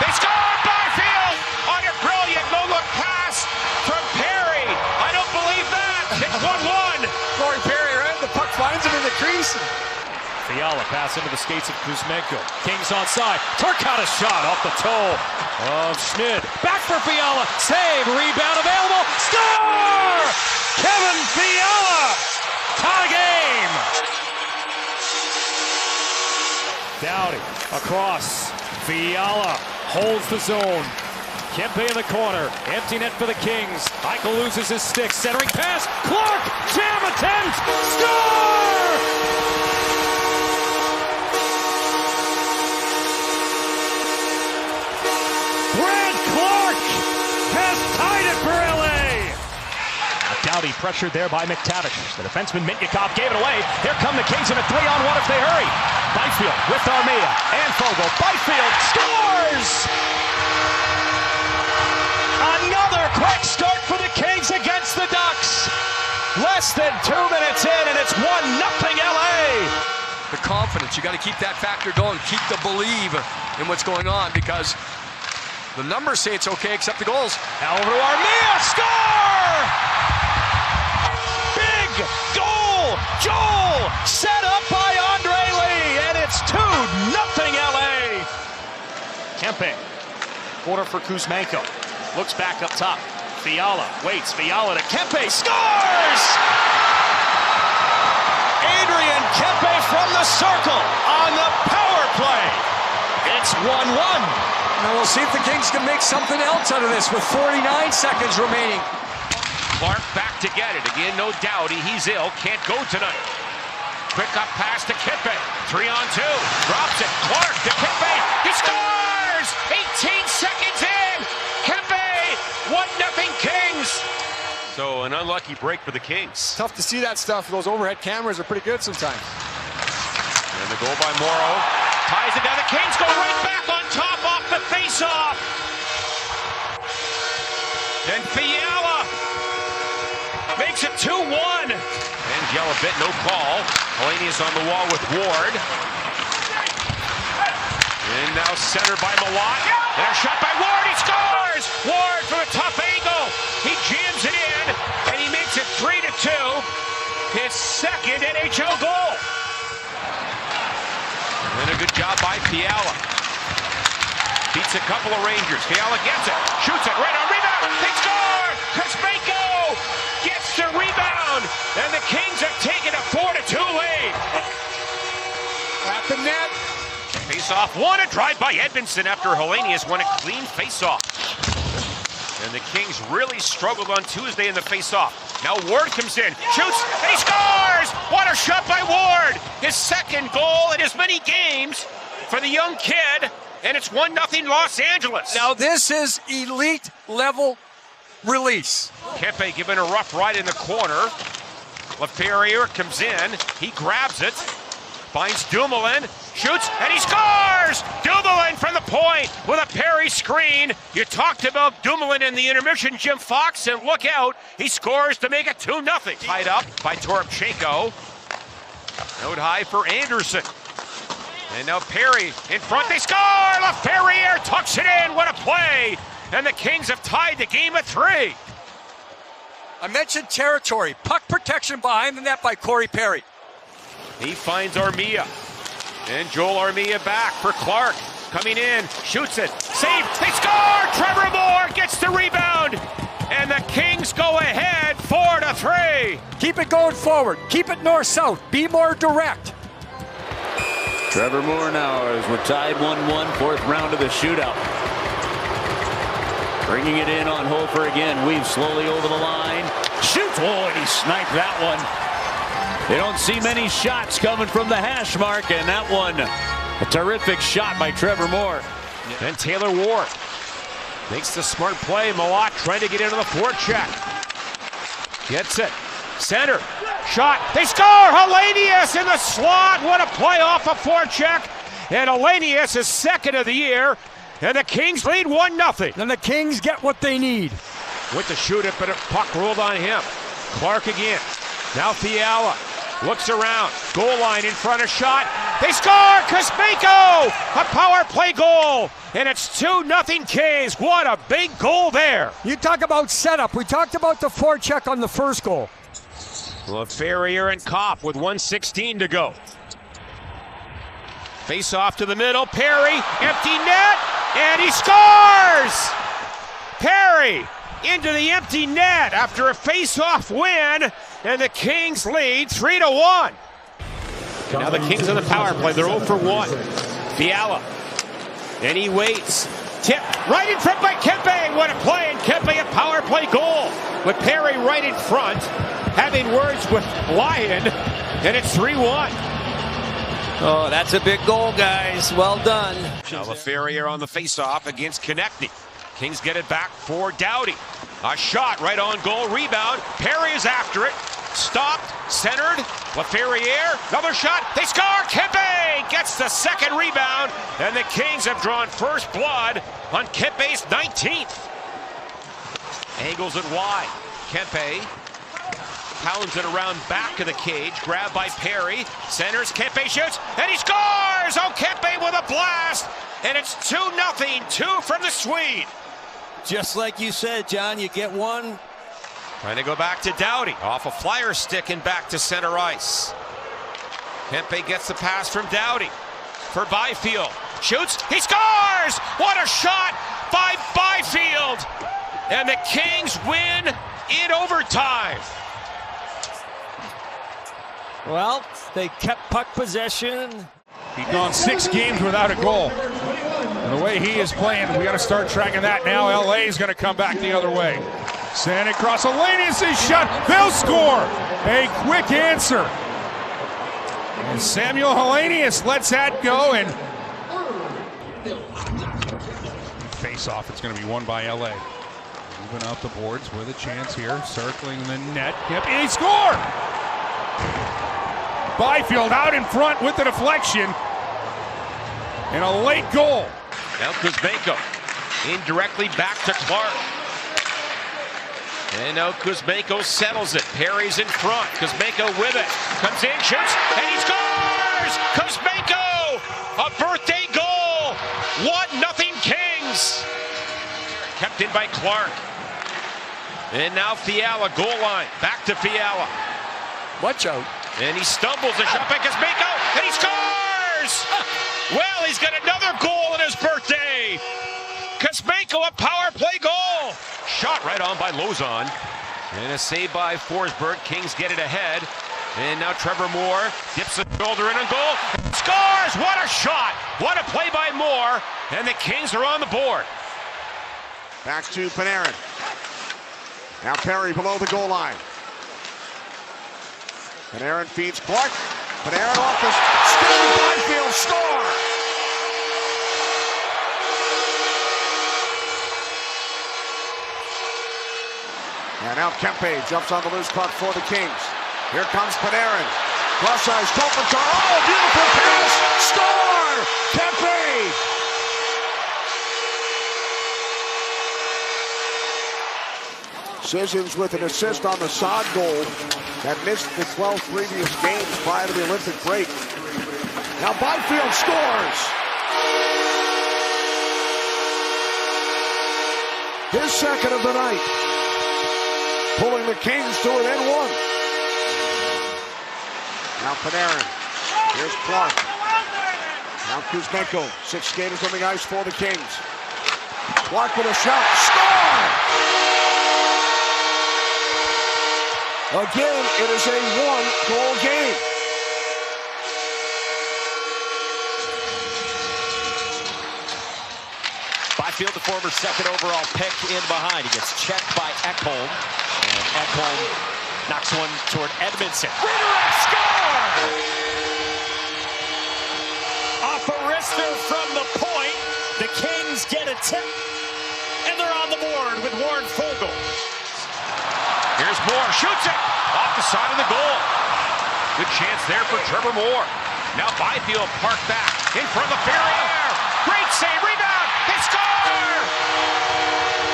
They score! Byfield on a brilliant no-look pass from Perry. I don't believe that. It's 1-1.
Corey Perry, right? The puck finds him in the crease.
Fiala pass into the skates of Kuzmenko. Kings onside. Turcotte shot off the toe of Schmid. Back for Fiala. Save. Rebound available. Score! Kevin Fiala. Tie game. Doughty across. Fiala holds the zone. Kempe in the corner. Empty net for the Kings. Eichel loses his stick. Centering pass. Clark. Jam attempt. Score!
Doughty pressured there by McTavish. The defenseman Mitnikov gave it away. Here come the Kings in a 3-on-1 if they hurry. Byfield with Armia and Fogle. Byfield scores! Another quick start for the Kings against the Ducks. Less than 2 minutes in and it's 1-0 LA.
The confidence, you got to keep that factor going. Keep the believe in what's going on because the numbers say it's okay except the goals.
Now over to Armia. Score! Goal! Joel set up by Andre Lee, and it's 2-0 LA. Kempe, corner for Kuzmenko. Looks back up top. Fiala waits. Fiala to Kempe. Scores! Adrian Kempe from the circle on the power play. It's 1-1.
Now we'll see if the Kings can make something else out of this with 49 seconds remaining.
Clark back to get it. Again, no Doughty. He's ill. Can't go tonight. Quick up pass to Kempe. 3-on-2. Drops it. Clark to Kempe. He scores! 18 seconds in. Kempe. 1-0 Kings. So an unlucky break for the Kings.
Tough to see that stuff. Those overhead cameras are pretty good sometimes.
And the goal by Morrow ties it down. The Kings go right back on top off the face-off. Then Fiala makes it 2-1. And Jelabit, no call. Hellenius on the wall with Ward. And now centered by Malott. And a shot by Ward. He scores! Ward from a tough angle. He jams it in, and he makes it 3-2. His second NHL goal. And a good job by Fiala. Beats a couple of Rangers. Fiala gets it. Shoots it right on rebound. They score! Kuzmenko gets the rebound. And the Kings have taken a 4-2 lead.
At the net.
Face-off won. A drive by Edmondson after Hellenius won a clean face-off. And the Kings really struggled on Tuesday in the face-off. Now Ward comes in, shoots, and he scores! What a shot by Ward! His second goal in as many games for the young kid. And it's 1-0 Los Angeles.
Now this is elite level release.
Kempe given a rough ride in the corner. LaFerriere comes in. He grabs it. Finds Dumoulin. Shoots, and he scores! Dumoulin from the point with a Perry screen. You talked about Dumoulin in the intermission, Jim Fox, and look out. He scores to make it 2-0. Tied up by Toropchenko. Note high for Anderson. And now Perry in front. They score! LaFerriere tucks it in. What a play! And the Kings have tied the game at 3.
I mentioned territory. Puck protection behind the net by Corey Perry.
He finds Armia. And Joel Armia back for Clark. Coming in, shoots it, saved, they score! Trevor Moore gets the rebound. And the Kings go ahead 4-3.
Keep it going forward. Keep it north-south. Be more direct.
Trevor Moore now as we're tied 1-1, fourth round of the shootout. Bringing it in on Hofer again. Weaves slowly over the line. Shoots! Oh, and he sniped that one. They don't see many shots coming from the hash mark, and that one, a terrific shot by Trevor Moore.
And Taylor Ward makes the smart play. Malott trying to get into the forecheck. Gets it. Center. Shot. They score! Hellenius in the slot. What a play off a forecheck. And Hellenius is second of the year. And the Kings lead 1-0.
And the Kings get what they need.
Went to shoot it, but a puck rolled on him. Clark again. Now Fiala looks around. Goal line in front of shot.
They score! Kuzmenko! A power play goal! And it's 2-0 Kings. What a big goal there.
You talk about setup. We talked about the forecheck on the first goal.
LaFerriere and Kopp with 1:16 to go. Face off to the middle. Perry, empty net, and he scores! Perry into the empty net after a face-off win, and the Kings lead 3-1. Now the Kings on the power play. They're 0 for 1. Fiala. And he waits. Tip right in front by Kempe. What a play. And Kempe, a power play goal. With Perry right in front. Having words with Lyon. And it's 3-1.
Oh, that's a big goal, guys. Well done.
Now LaFerriere on the face-off against Konechny. Kings get it back for Doughty. A shot right on goal. Rebound. Perry is after it. Stopped. Centered. LaFerriere. Another shot. They score. Kempe gets the second rebound. And the Kings have drawn first blood on Kempe's 19th. Angles it wide. Kempe pounds it around back of the cage. Grabbed by Perry. Centers. Kempe shoots. And he scores! Oh, Kempe with a blast. And it's 2-0. 2 from the Swede.
Just like you said, John, you get one.
Trying to go back to Doughty. Off a flyer stick and back to center ice. Kempe gets the pass from Doughty. For Byfield. Shoots. He scores! What a shot by Byfield! And the Kings win in overtime.
Well, they kept puck possession.
He's gone 6 games without a goal. And the way he is playing, we got to start tracking that now. LA is going to come back the other way. Send it across. Hellenius is shot. They'll score. A quick answer. And Samuel Hellenius lets that go. And face off. It's going to be won by LA. Moving up the boards with a chance here. Circling the net. Yep, and he scored. Byfield out in front with the deflection. And a late goal.
Now Kuzmenko indirectly back to Clark. And now Kuzmenko settles it. Perry's in front. Kuzmenko with it. Comes in, shoots, and he scores! Kuzmenko! A birthday goal! 1-0 Kings! Kept in by Clark. And now Fiala, goal line. Back to Fiala.
Watch out.
And he stumbles. A shot by Kuzmenko, and he scores! Well, he's got another goal on his birthday. Kuzmenko, a power play goal. Shot right on by Lozon. And a save by Forsberg. Kings get it ahead. And now Trevor Moore dips the shoulder in on goal. Scores! What a shot! What a play by Moore. And the Kings are on the board.
Back to Panarin. Now Perry below the goal line. Panarin feeds Clark. Panarin off the still. Byfield score! And now Kempe jumps on the loose puck for the Kings. Here comes Panarin. Cross ice, Kopitar. Oh, beautiful pass! Score! Kempe! Sissons with an assist on the Saad goal that missed the 12 previous games prior to the Olympic break. Now Byfield scores! His second of the night. Pulling the Kings to an N1. Now Panarin. Here's Clark. Now Kuzmenko. 6 skaters on the ice for the Kings. Clark with a shot. Score! Again, it is a 1-goal game.
Byfield, the former second overall pick, in behind. He gets checked by Ekholm. And Ekholm knocks one toward Edmondson. Score! Off a wrister from the point. The Kings get a tip. And they're on the board with Warren Fogle.
Here's Moore, shoots it off the side of the goal. Good chance there for Trevor Moore. Now Byfield parked back in front of LaFerriere. Great save, rebound, they score!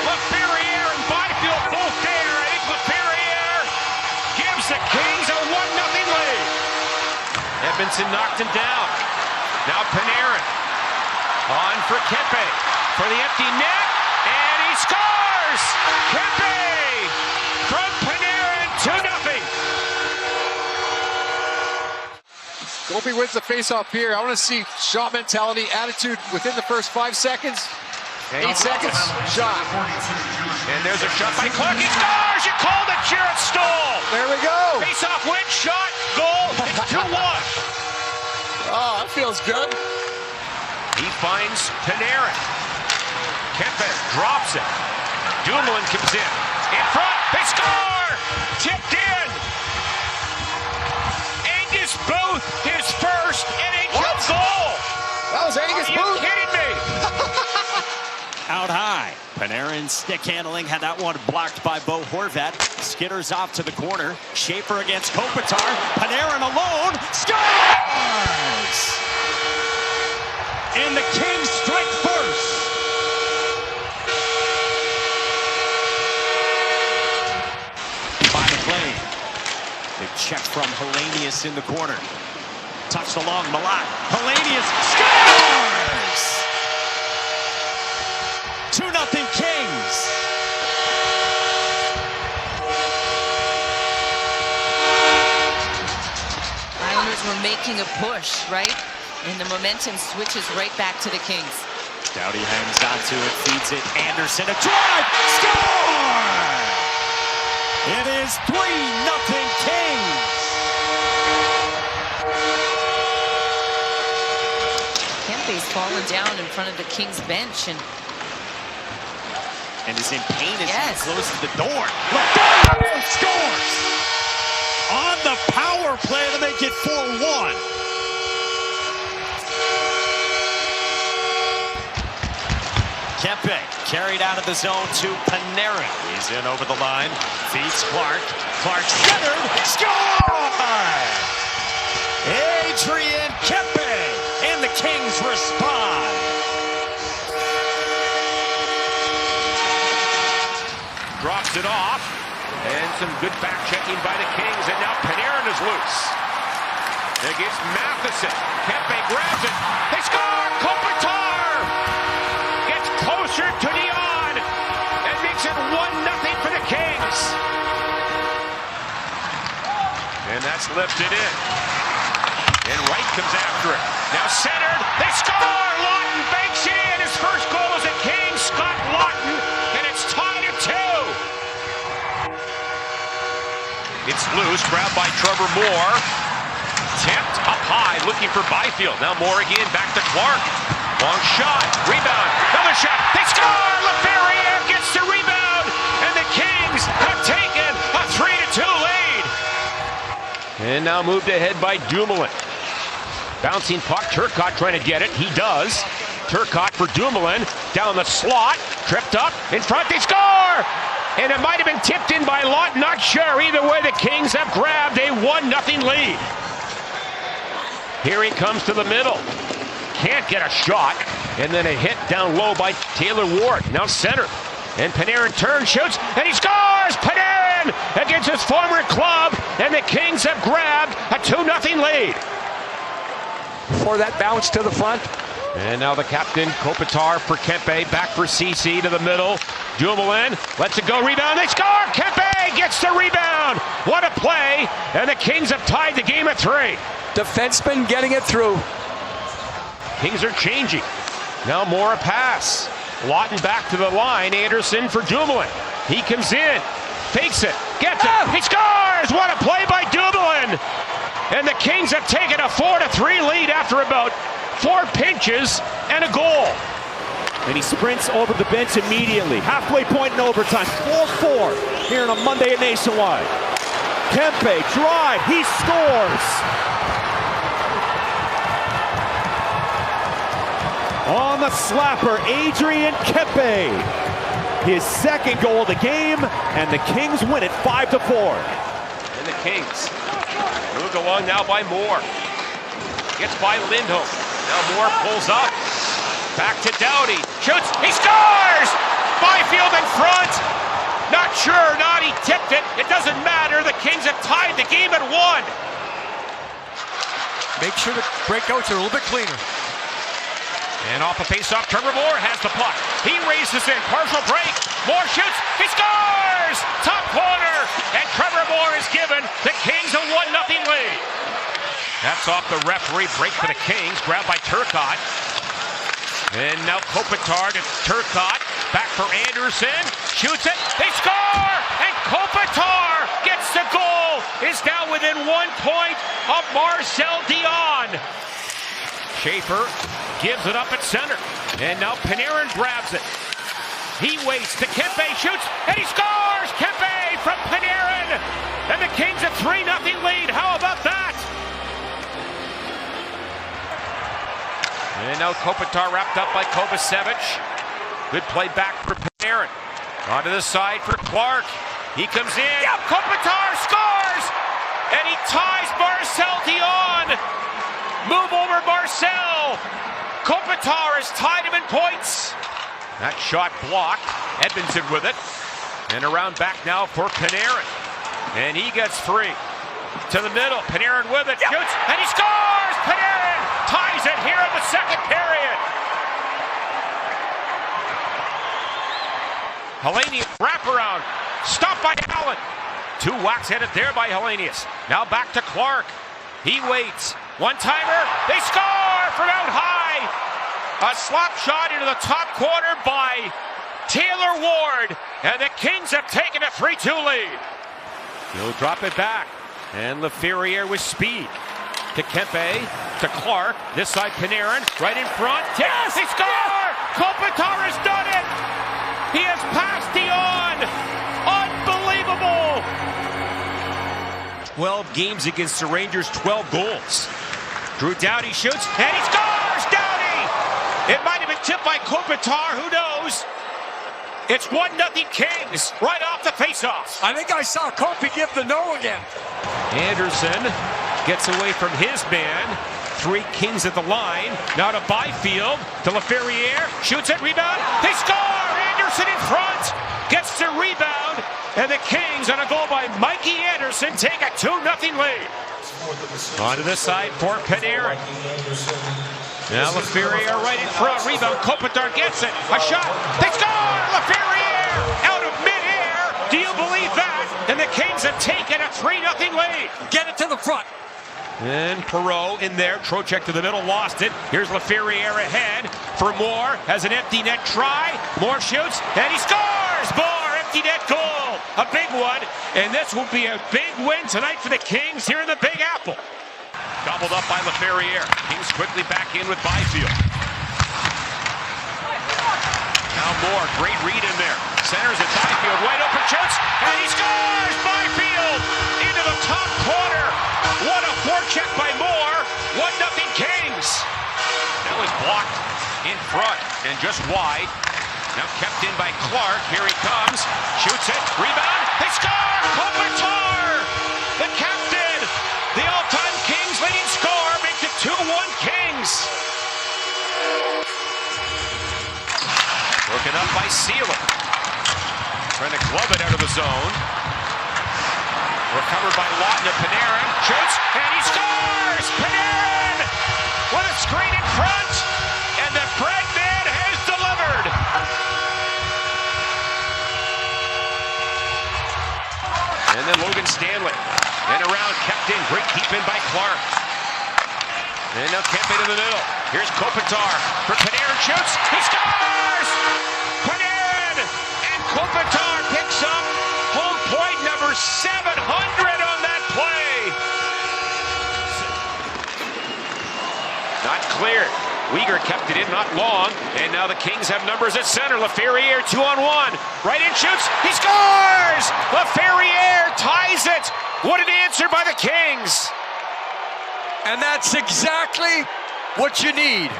LaFerriere and Byfield both there. I think LaFerriere gives the Kings a 1-0 lead. Edmondson knocked him down. Panarin. On for Kempe. For the empty net. And he scores! Kempe! From Panarin, 2-0.
Gopi wins the face-off here. I want to see shot mentality, attitude within the first 5 seconds. 8 seconds, shot.
And there's a shot by Clark. He scores! You called it, Jarrett Stoll!
There we go!
Face-off win, shot, goal. It's 2-1.
Oh, that feels good.
He finds Panarin. Kempe drops it. Dumoulin comes in front, they score! Tipped in! Angus Booth, his first NHL goal!
That was Angus Booth!
Are you kidding me?
Out high. Panarin's stick handling had that one blocked by Bo Horvat. Skitters off to the corner. Schaefer against Kopitar. Panarin alone. Scores! And the Kings strike first. By the play. Big check from Hellenius in the corner. Touched along Malott. Hellenius scores! 2-0 Kings.
Islanders were making a push, right? And the momentum switches right back to the Kings.
Doughty hangs onto it, feeds it. Anderson, a drive, score! It is 3-0 Kings.
Kempe's fallen down in front of the Kings bench and
is in pain as
yes.
he closes the door. Scores! On the power play to make it 4-1. Kempe carried out of the zone to Panarin. He's in over the line. Feeds Clark. Clark centered. Score! Adrian Kempe. And the Kings respond.
Drops it off. And some good back checking by the Kings. And now Panarin is loose. Against Matheson. Kempe grabs it. They score! Kopitar! Gets closer to Dion. And makes it 1-0 for the Kings. And that's lifted in. And Wright comes after it. Now centered. They score! Lawton banks it in. His first goal as a King. Scott Lawton. And it's tied at 2. It's loose. Grabbed by Trevor Moore. Tipped up high. Looking for Byfield. Now Moore again. Back to Clark. Long shot. Rebound. Another shot. They score! LaFerriere gets the rebound. And the Kings have taken a 3-2 lead. And now moved ahead by Dumoulin. Bouncing puck, Turcotte trying to get it. He does. Turcotte for Dumoulin. Down the slot. Tripped up. In front, they score! And it might have been tipped in by Lott. Not sure. Either way, the Kings have grabbed a 1-0 lead. Here he comes to the middle. Can't get a shot. And then a hit down low by Taylor Ward. Now center. And Panarin turns, shoots, and he scores! Panarin against his former club. And the Kings have grabbed a 2-0 lead.
For that bounce to the front.
And now the captain, Kopitar for Kempe, back for CC to the middle. Dumoulin lets it go, rebound, they score! Kempe gets the rebound! What a play! And the Kings have tied the game at 3.
Defenseman getting it through.
Kings are changing. Now more a pass. Lawton back to the line, Anderson for Dumoulin. He comes in, fakes it, gets it, he scores! What a play by Dumoulin! And the Kings have taken a 4-3 lead after about 4 pinches and a goal.
And he sprints over the bench immediately. Halfway point in overtime. 4-4 here on a Monday at Nationwide. Kempe drive. He scores. On the slapper, Adrian Kempe. His second goal of the game, and the Kings win it 5-4.
And the Kings moved along now by Moore. Gets by Lindholm. Now Moore pulls up. Back to Doughty. Shoots. He scores! Byfield in front. Not sure or not. He tipped it. It doesn't matter. The Kings have tied the game at 1.
Make sure the breakouts are a little bit cleaner.
And off the faceoff, Trevor Moore has the puck. He races in, partial break. Moore shoots, he scores! Top corner, and Trevor Moore is given the Kings a 1-0 lead. That's off the referee, break for the Kings, grabbed by Turcotte. And now Kopitar to Turcotte, back for Anderson, shoots it, they score! And Kopitar gets the goal, is now within 1 point of Marcel Dion. Schaefer gives it up at center, and now Panarin grabs it. He waits to Kempe, shoots, and he scores! Kempe from Panarin! And the Kings a 3-0 lead, how about that? And now Kopitar wrapped up by Kovacevic. Good play back for Panarin. Onto the side for Clark. He comes in, Kopitar scores! And he ties Marcel Dion! Move over Marcel! Kopitar has tied him in points. That shot blocked. Edmondson with it. And around back now for Panarin. And he gets free. To the middle. Panarin with it. Shoots. And he scores! Panarin ties it here in the second period. Hellenius wraparound. Stopped by Allen. 2 whacks headed there by Hellenius. Now back to Clark. He waits. One-timer. They score from out high. A slap shot into the top corner by Taylor Ward. And the Kings have taken a 3-2 lead. He'll drop it back. And LaFerriere with speed. To Kempe. To Clark. This side Panarin. Right in front. Yes! They score! Kopitar has done it! He has passed Dion! Unbelievable! 12 games against the Rangers, 12 goals. Drew Doughty shoots, and he scores! Doughty! It might have been tipped by Kopitar, who knows? It's 1-0 Kings, right off the faceoff.
I think I saw Kopi give the no again.
Anderson gets away from his man. 3 Kings at the line. Now to Byfield, to LaFerriere, shoots it, rebound, they score! Anderson in front, gets the rebound, and the Kings on a goal by Mikey Anderson take a 2-0 lead. Onto the side for Panarin. Now LaFerriere right in front, rebound, Kopitar gets it, a shot, they score! LaFerriere out of midair, do you believe that? And the Kings have taken a 3-0 lead.
Get it to the front.
And Perreault in there, Trocheck to the middle, lost it. Here's LaFerriere ahead for Moore, has an empty net try. Moore shoots, and he scores! Moore, empty net goal, a big one. And this will be a big win tonight for the Kings here in the Big Apple. Gobbled up by LaFerriere. Kings quickly back in with Byfield. Now Moore, great read in there. Centers at Byfield, wide open shoots, and he scores! Byfield into the top corner. What a forecheck by Moore. 1-0 Kings. That was blocked in front and just wide. Now kept in by Clark. Here he comes. Shoots it. Rebound. They score! Kopitar! The captain. The all-time Kings leading scorer makes it 2-1 Kings. Broken up by Sealer. Trying to glove it out of the zone. Recovered by Lawton to Panarin. Shoots, and he scores! Panarin with a screen in front, and the bread man has delivered. And then Logan Stanley. And around, kept in. Great keep in by Clark. And now Kempe to the middle. Here's Kopitar for Panarin. Shoots, he scores! Panarin and Kopitar picks up home point number 700 on that play. Not cleared. Weegar kept it in, not long. And now the Kings have numbers at center. LaFerriere 2-on-1. Right in shoots. He scores! LaFerriere ties it. What an answer by the Kings.
And that's exactly what you need.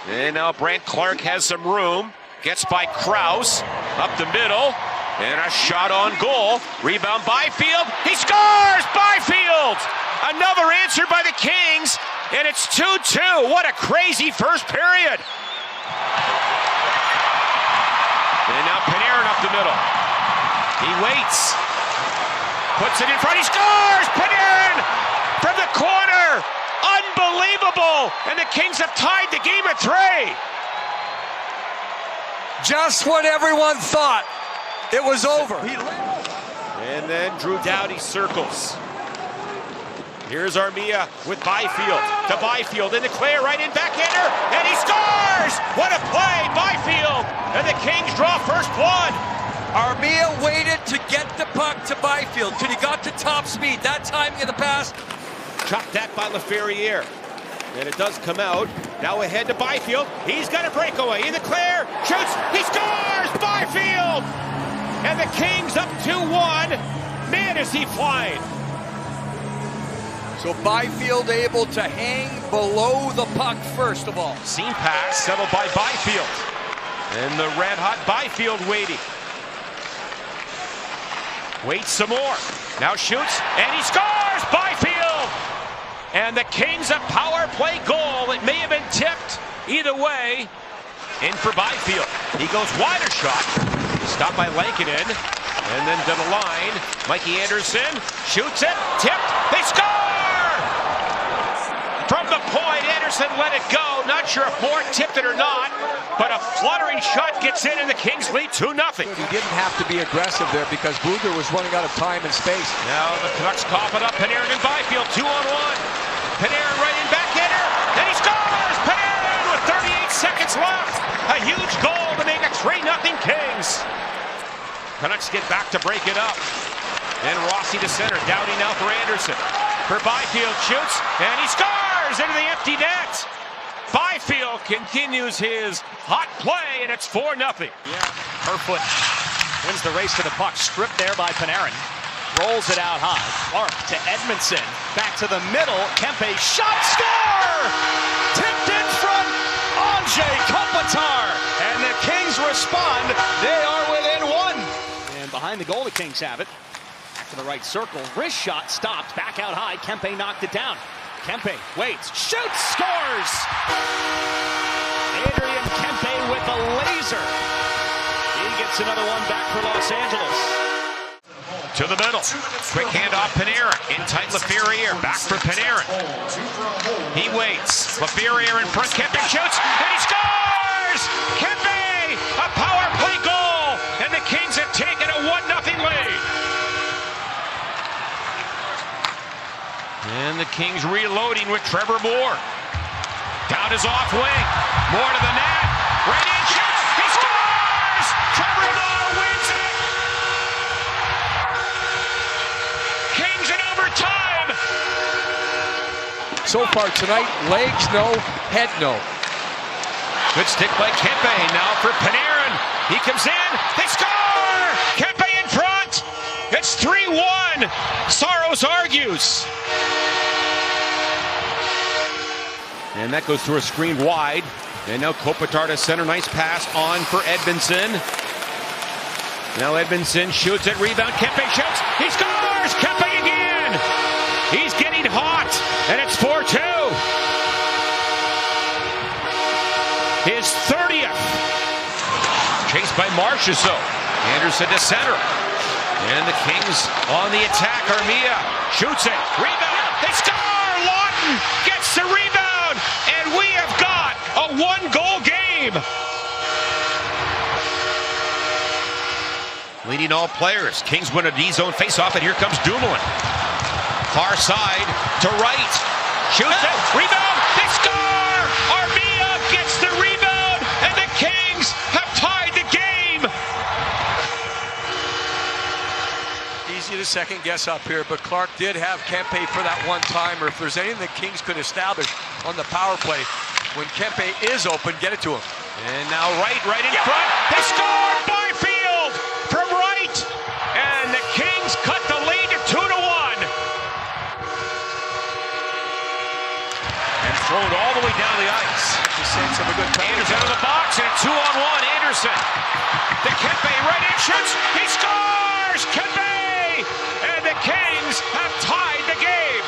And now Brandt Clark has some room. Gets by Krause. Up the middle. And a shot on goal. Rebound Byfield. He scores! Byfield! Another answer by the Kings. And it's 2-2. What a crazy first period. And now Panarin up the middle. He waits. Puts it in front. He scores! Panarin from the corner. Unbelievable. And the Kings have tied the game at 3.
Just when everyone thought it was over.
And then Drew Doughty circles. Here's Armia with Byfield. To Byfield in the clear, right in backhander, and he scores! What a play, Byfield! And the Kings draw first blood.
Armia waited to get the puck to Byfield till he got to top speed. That timing of the pass.
Chopped that by LaFerriere. And it does come out. Now ahead to Byfield. He's got a breakaway in the clear. Shoots. He scores! Byfield! And the Kings up 2-1. Man, is he flying.
So Byfield able to hang below the puck first of all.
Seam pass settled by Byfield. And the red-hot Byfield waiting. Waits some more. Now shoots, and he scores! Byfield! And the Kings a power play goal. It may have been tipped either way. In for Byfield. He goes wider shot. Stopped by Lankinen. And then to the line. Mikey Anderson shoots it. Tipped. They score! From the point, Anderson let it go. Not sure if Moore tipped it or not. But a fluttering shot gets in, and the Kings lead 2-0.
He didn't have to be aggressive there because Bluger was running out of time and space.
Now the Canucks cough it up. Panarin and Byfield 2-on-1. Panarin right in backhander, and he scores! Panarin with 38 seconds left. A huge goal to make it 3-0 Kings. Canucks get back to break it up. And Rossi to center. Doughty now for Anderson. For Byfield shoots, and he scores into the empty net. Byfield continues his hot play, and it's 4-0.
Yeah, Kerfoot wins the race to the puck. Stripped there by Panarin. Rolls it out high. Clark to Edmondson. Back to the middle. Kempe shot, score! Tipped in front. Anze Kopitar. And the Kings respond. They are within one. And behind the goal, the Kings have it. Back to the right circle. Wrist shot stopped. Back out high. Kempe knocked it down. Kempe waits. Shoots. Scores! Adrian Kempe with a laser. He gets another one back for Los Angeles.
To the middle. Quick handoff, Panarin. In tight, LaFerriere. Back for Panarin. He waits. LaFerriere in front. Kempe shoots. And he scores! Kempe! A power play goal! And the Kings have taken a 1-0 lead. And the Kings reloading with Trevor Moore. Down his off wing. Moore to the net. Right in, shoots. He scores! Trevor Moore wins it! Kings in overtime!
So far tonight, legs no, head no.
Good stick by Kempe. Now for Panarin. He comes in. They score! Kempe in front. It's 3-1. Saros argues. And that goes through a screen wide. And now Kopitar to center. Nice pass on for Edmondson. Now Edmondson shoots it. Rebound. Kempe shoots. He scores! Kempe again! He's getting hot. And it's 4-2. His 30th. Chased by Marchessault. Anderson to center. And the Kings on the attack. Armia shoots it. Rebound. They score! Lawton gets the rebound. And we have got a one-goal game. Leading all players. Kings win a D-zone faceoff, and here comes Dumoulin. Far side to right. Shoots it. Rebound. They score! Armia gets the rebound, and the Kings have tied the game.
Easy to second guess up here, but Clark did have Kempe for that one-timer. If there's anything the Kings could establish on the power play, when Kempe is open, get it to him.
And now right in front. They score! Byfield from right. And the Kings cut the lead to 2-1. And thrown all the way down the ice. Anderson out of the box, and a 2-on-1. Anderson. The Kempe right in, shoots. He scores! Kempe! And the Kings have tied the game.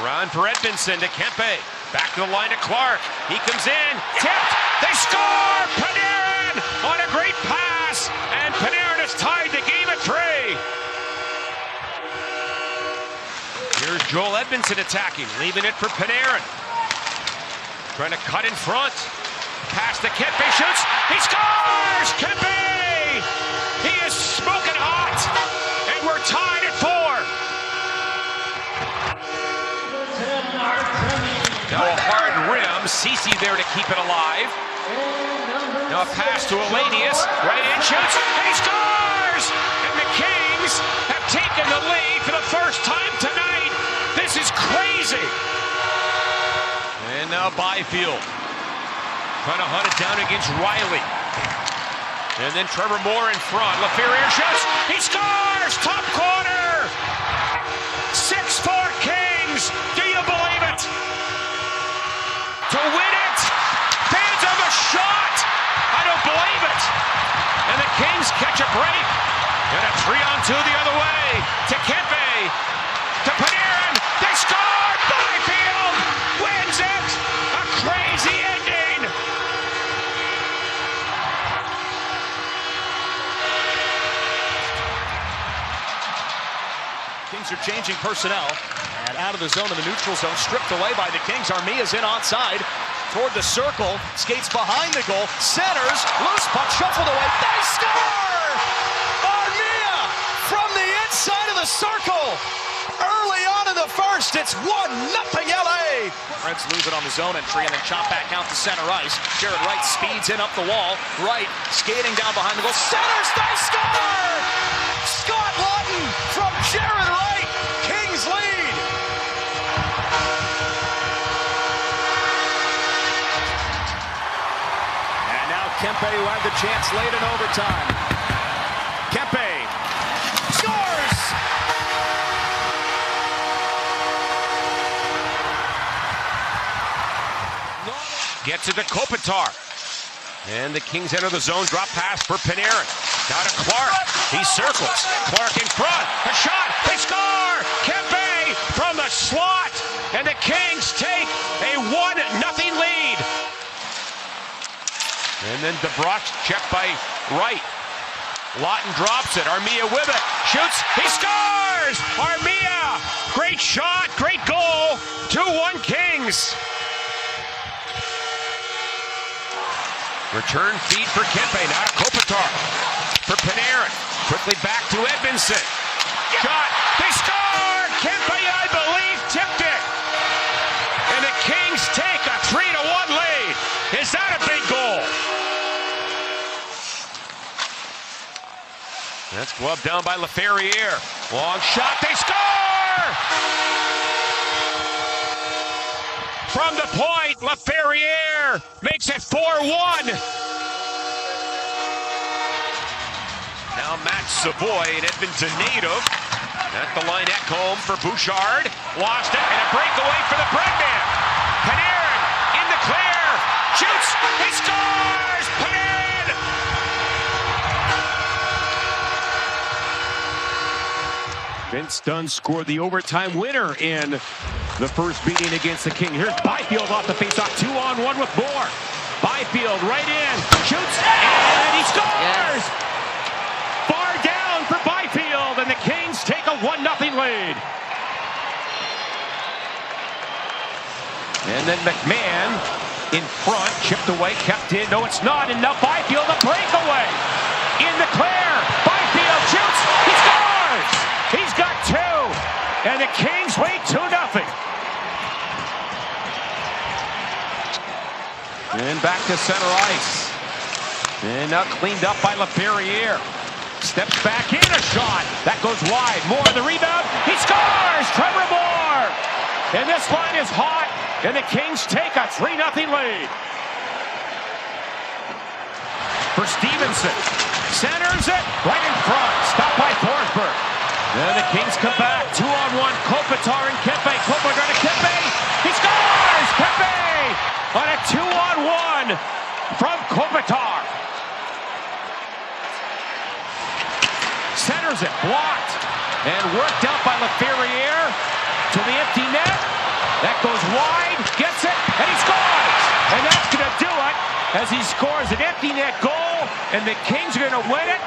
Around for Edmondson to Kempe. Back to the line to Clark. He comes in. Tipped. They score! Panarin on a great pass. And Panarin has tied the game at 3. Here's Joel Edmondson attacking. Leaving it for Panarin. Trying to cut in front. Pass to Kempe, shoots. He scores! Kempe! He is smoking hot. And we're tied at 4.
Now a hard rim. Cece there to keep it alive. Now a pass to Elenius. Right in, shoots. And he scores!
And the Kings have taken the lead for the first time tonight. This is crazy.
And now Byfield trying to hunt it down against Riley. And then Trevor Moore in front. LaFerriere shoots.
He scores! Top corner! 6-4 Kings. Do you believe it? To win it. Fans of a shot. I don't believe it. And the Kings catch a break. And a 3-on-2 the other way. To Kempe. To Panarin. They score! Byfield wins it. A crazy ending.
Kings are changing personnel. And out of the zone in the neutral zone, stripped away by the Kings. Armia's in onside. Toward the circle, skates behind the goal, centers, loose puck shuffled away. They score! Armia from the inside of the circle. Early on in the first, it's 1-0 LA. Reds lose it on the zone entry and then chop back out to center ice. Jared Wright speeds in up the wall. Wright skating down behind the goal. Centers, they score! Scott Lawton from Jared Wright. Kings lead. And now Kempe, who had the chance late in overtime. Kempe scores!
Gets it to Kopitar. And the Kings enter the zone. Drop pass for Panarin. Now to Clark. He circles. Clark in front. A shot. They score! Kempe from the slot. And the Kings take a 1-0 lead. And then DeBrusk checked by Wright. Lawton drops it. Armia with it. Shoots. He scores! Armia! Great shot. Great goal. 2-1 Kings. Return feed for Kempe, now to Kopitar. For Panarin, quickly back to Edmondson. Shot, they score! Kempe, I believe, tipped it. And the Kings take a 3-1 lead. Is that a big goal? That's gloved down by LaFerriere. Long shot, they score! From the point, LaFerriere makes it 4-1. Now Matt Savoy, an Edmonton native. At the line, Ekholm for Bouchard. Lost it, and a breakaway for the Breadman. Panarin in the clear. Shoots, he scores! Panarin! Vince Dunn scored the overtime winner in the first meeting against the King. Here's Byfield off the faceoff, 2-on-1 with Moore. Byfield right in, shoots, and he scores! Yes. Far down for Byfield, and the Kings take a 1-0 lead. And then McMahon in front, chipped away, kept in. No, it's not. And now Byfield, a breakaway. In the clear, Byfield shoots, he scores! He's got 2, and the Kings lead 2-0. And back to center ice. And now cleaned up by LaFerriere. Steps back in, a shot. That goes wide. Moore the rebound. He scores! Trevor Moore! And this line is hot, and the Kings take a 3-0 lead. For Stevenson. Centers it right in front. Stopped by Forsberg. Then the Kings come back. 2-on-1. Kopitar and Kempe. Kopitar to Kempe. He scores! Kempe! On a 2-on-1 from Kopitar. Centers it. Blocked. And worked out by LaFerriere. To the empty net. That goes wide. Gets it. And he scores! And that's going to do it as he scores an empty net goal. And the Kings are going to win it.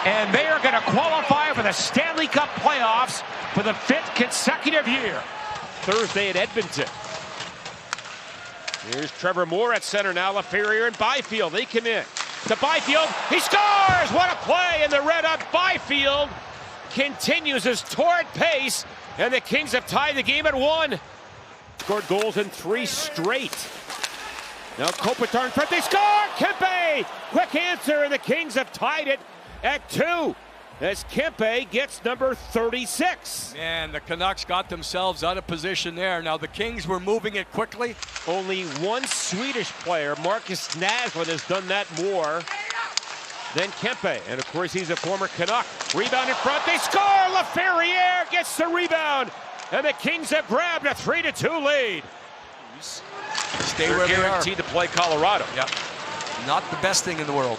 And they are going to qualify for the Stanley Cup playoffs for the 5th consecutive year. Thursday at Edmonton. Here's Trevor Moore at center now. LaFerriere and Byfield. They come in to Byfield. He scores! What a play! And the red up Byfield continues his torrid pace. And the Kings have tied the game at 1. Scored goals in 3 straight. Now Kopitar in front. They score! Kempe! Quick answer, and the Kings have tied it at 2. As Kempe gets number 36.
Man, the Canucks got themselves out of position there. Now the Kings were moving it quickly.
Only one Swedish player, Marcus Naslund, has done that more than Kempe. And of course, he's a former Canuck. Rebound in front, they score! LaFerriere gets the rebound. And the Kings have grabbed a 3-2 lead.
Stay where they are.
Guaranteed to play Colorado.
Yep. Not the best thing in the world.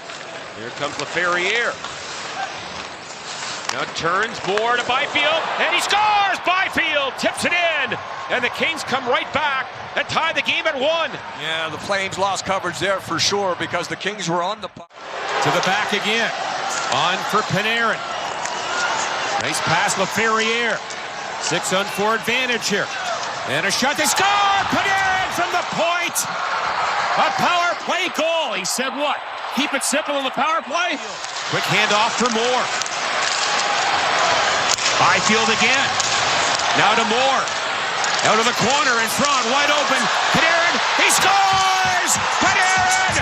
Here comes LaFerriere. Now turns Moore to Byfield, and he scores! Byfield tips it in, and the Kings come right back and tie the game at 1.
Yeah, the Flames lost coverage there for sure because the Kings were on the puck.
To the back again. On for Panarin. Nice pass, LaFerriere. 6-on-4 advantage here. And a shot, they score! Panarin from the point! A power play goal. He said what? Keep it simple in the power play? Quick handoff for Moore. Byfield again. Now to Moore. Out of the corner in front, wide open. Panarin, he scores! Panarin!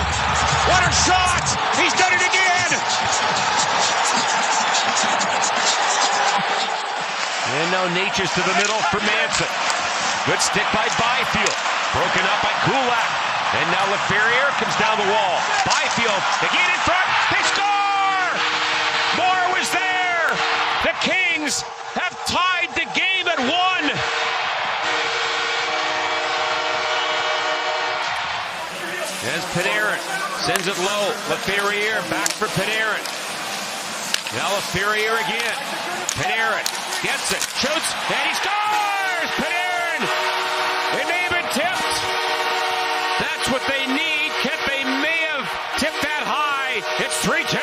What a shot! He's done it again! And now Nature's to the middle for Manson. Good stick by Byfield. Broken up by Kulak. And now LaFerriere comes down the wall. Byfield again in front. They score! Moore was there! The Kings have tied the game at 1. As Panarin sends it low. LaFerriere back for Panarin. Now LaFerriere again. Panarin gets it, shoots, and he scores! Panarin! It may have been tipped. That's what they need. Kempe may have tipped that high. It's 3-2.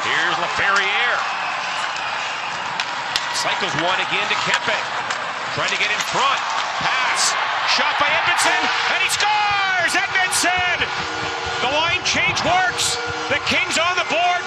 Here's LaFerriere. Cycles one again to Kempe. Trying to get in front. Pass. Shot by Edmondson, and he scores! Edmondson! The line change works. The Kings on the board.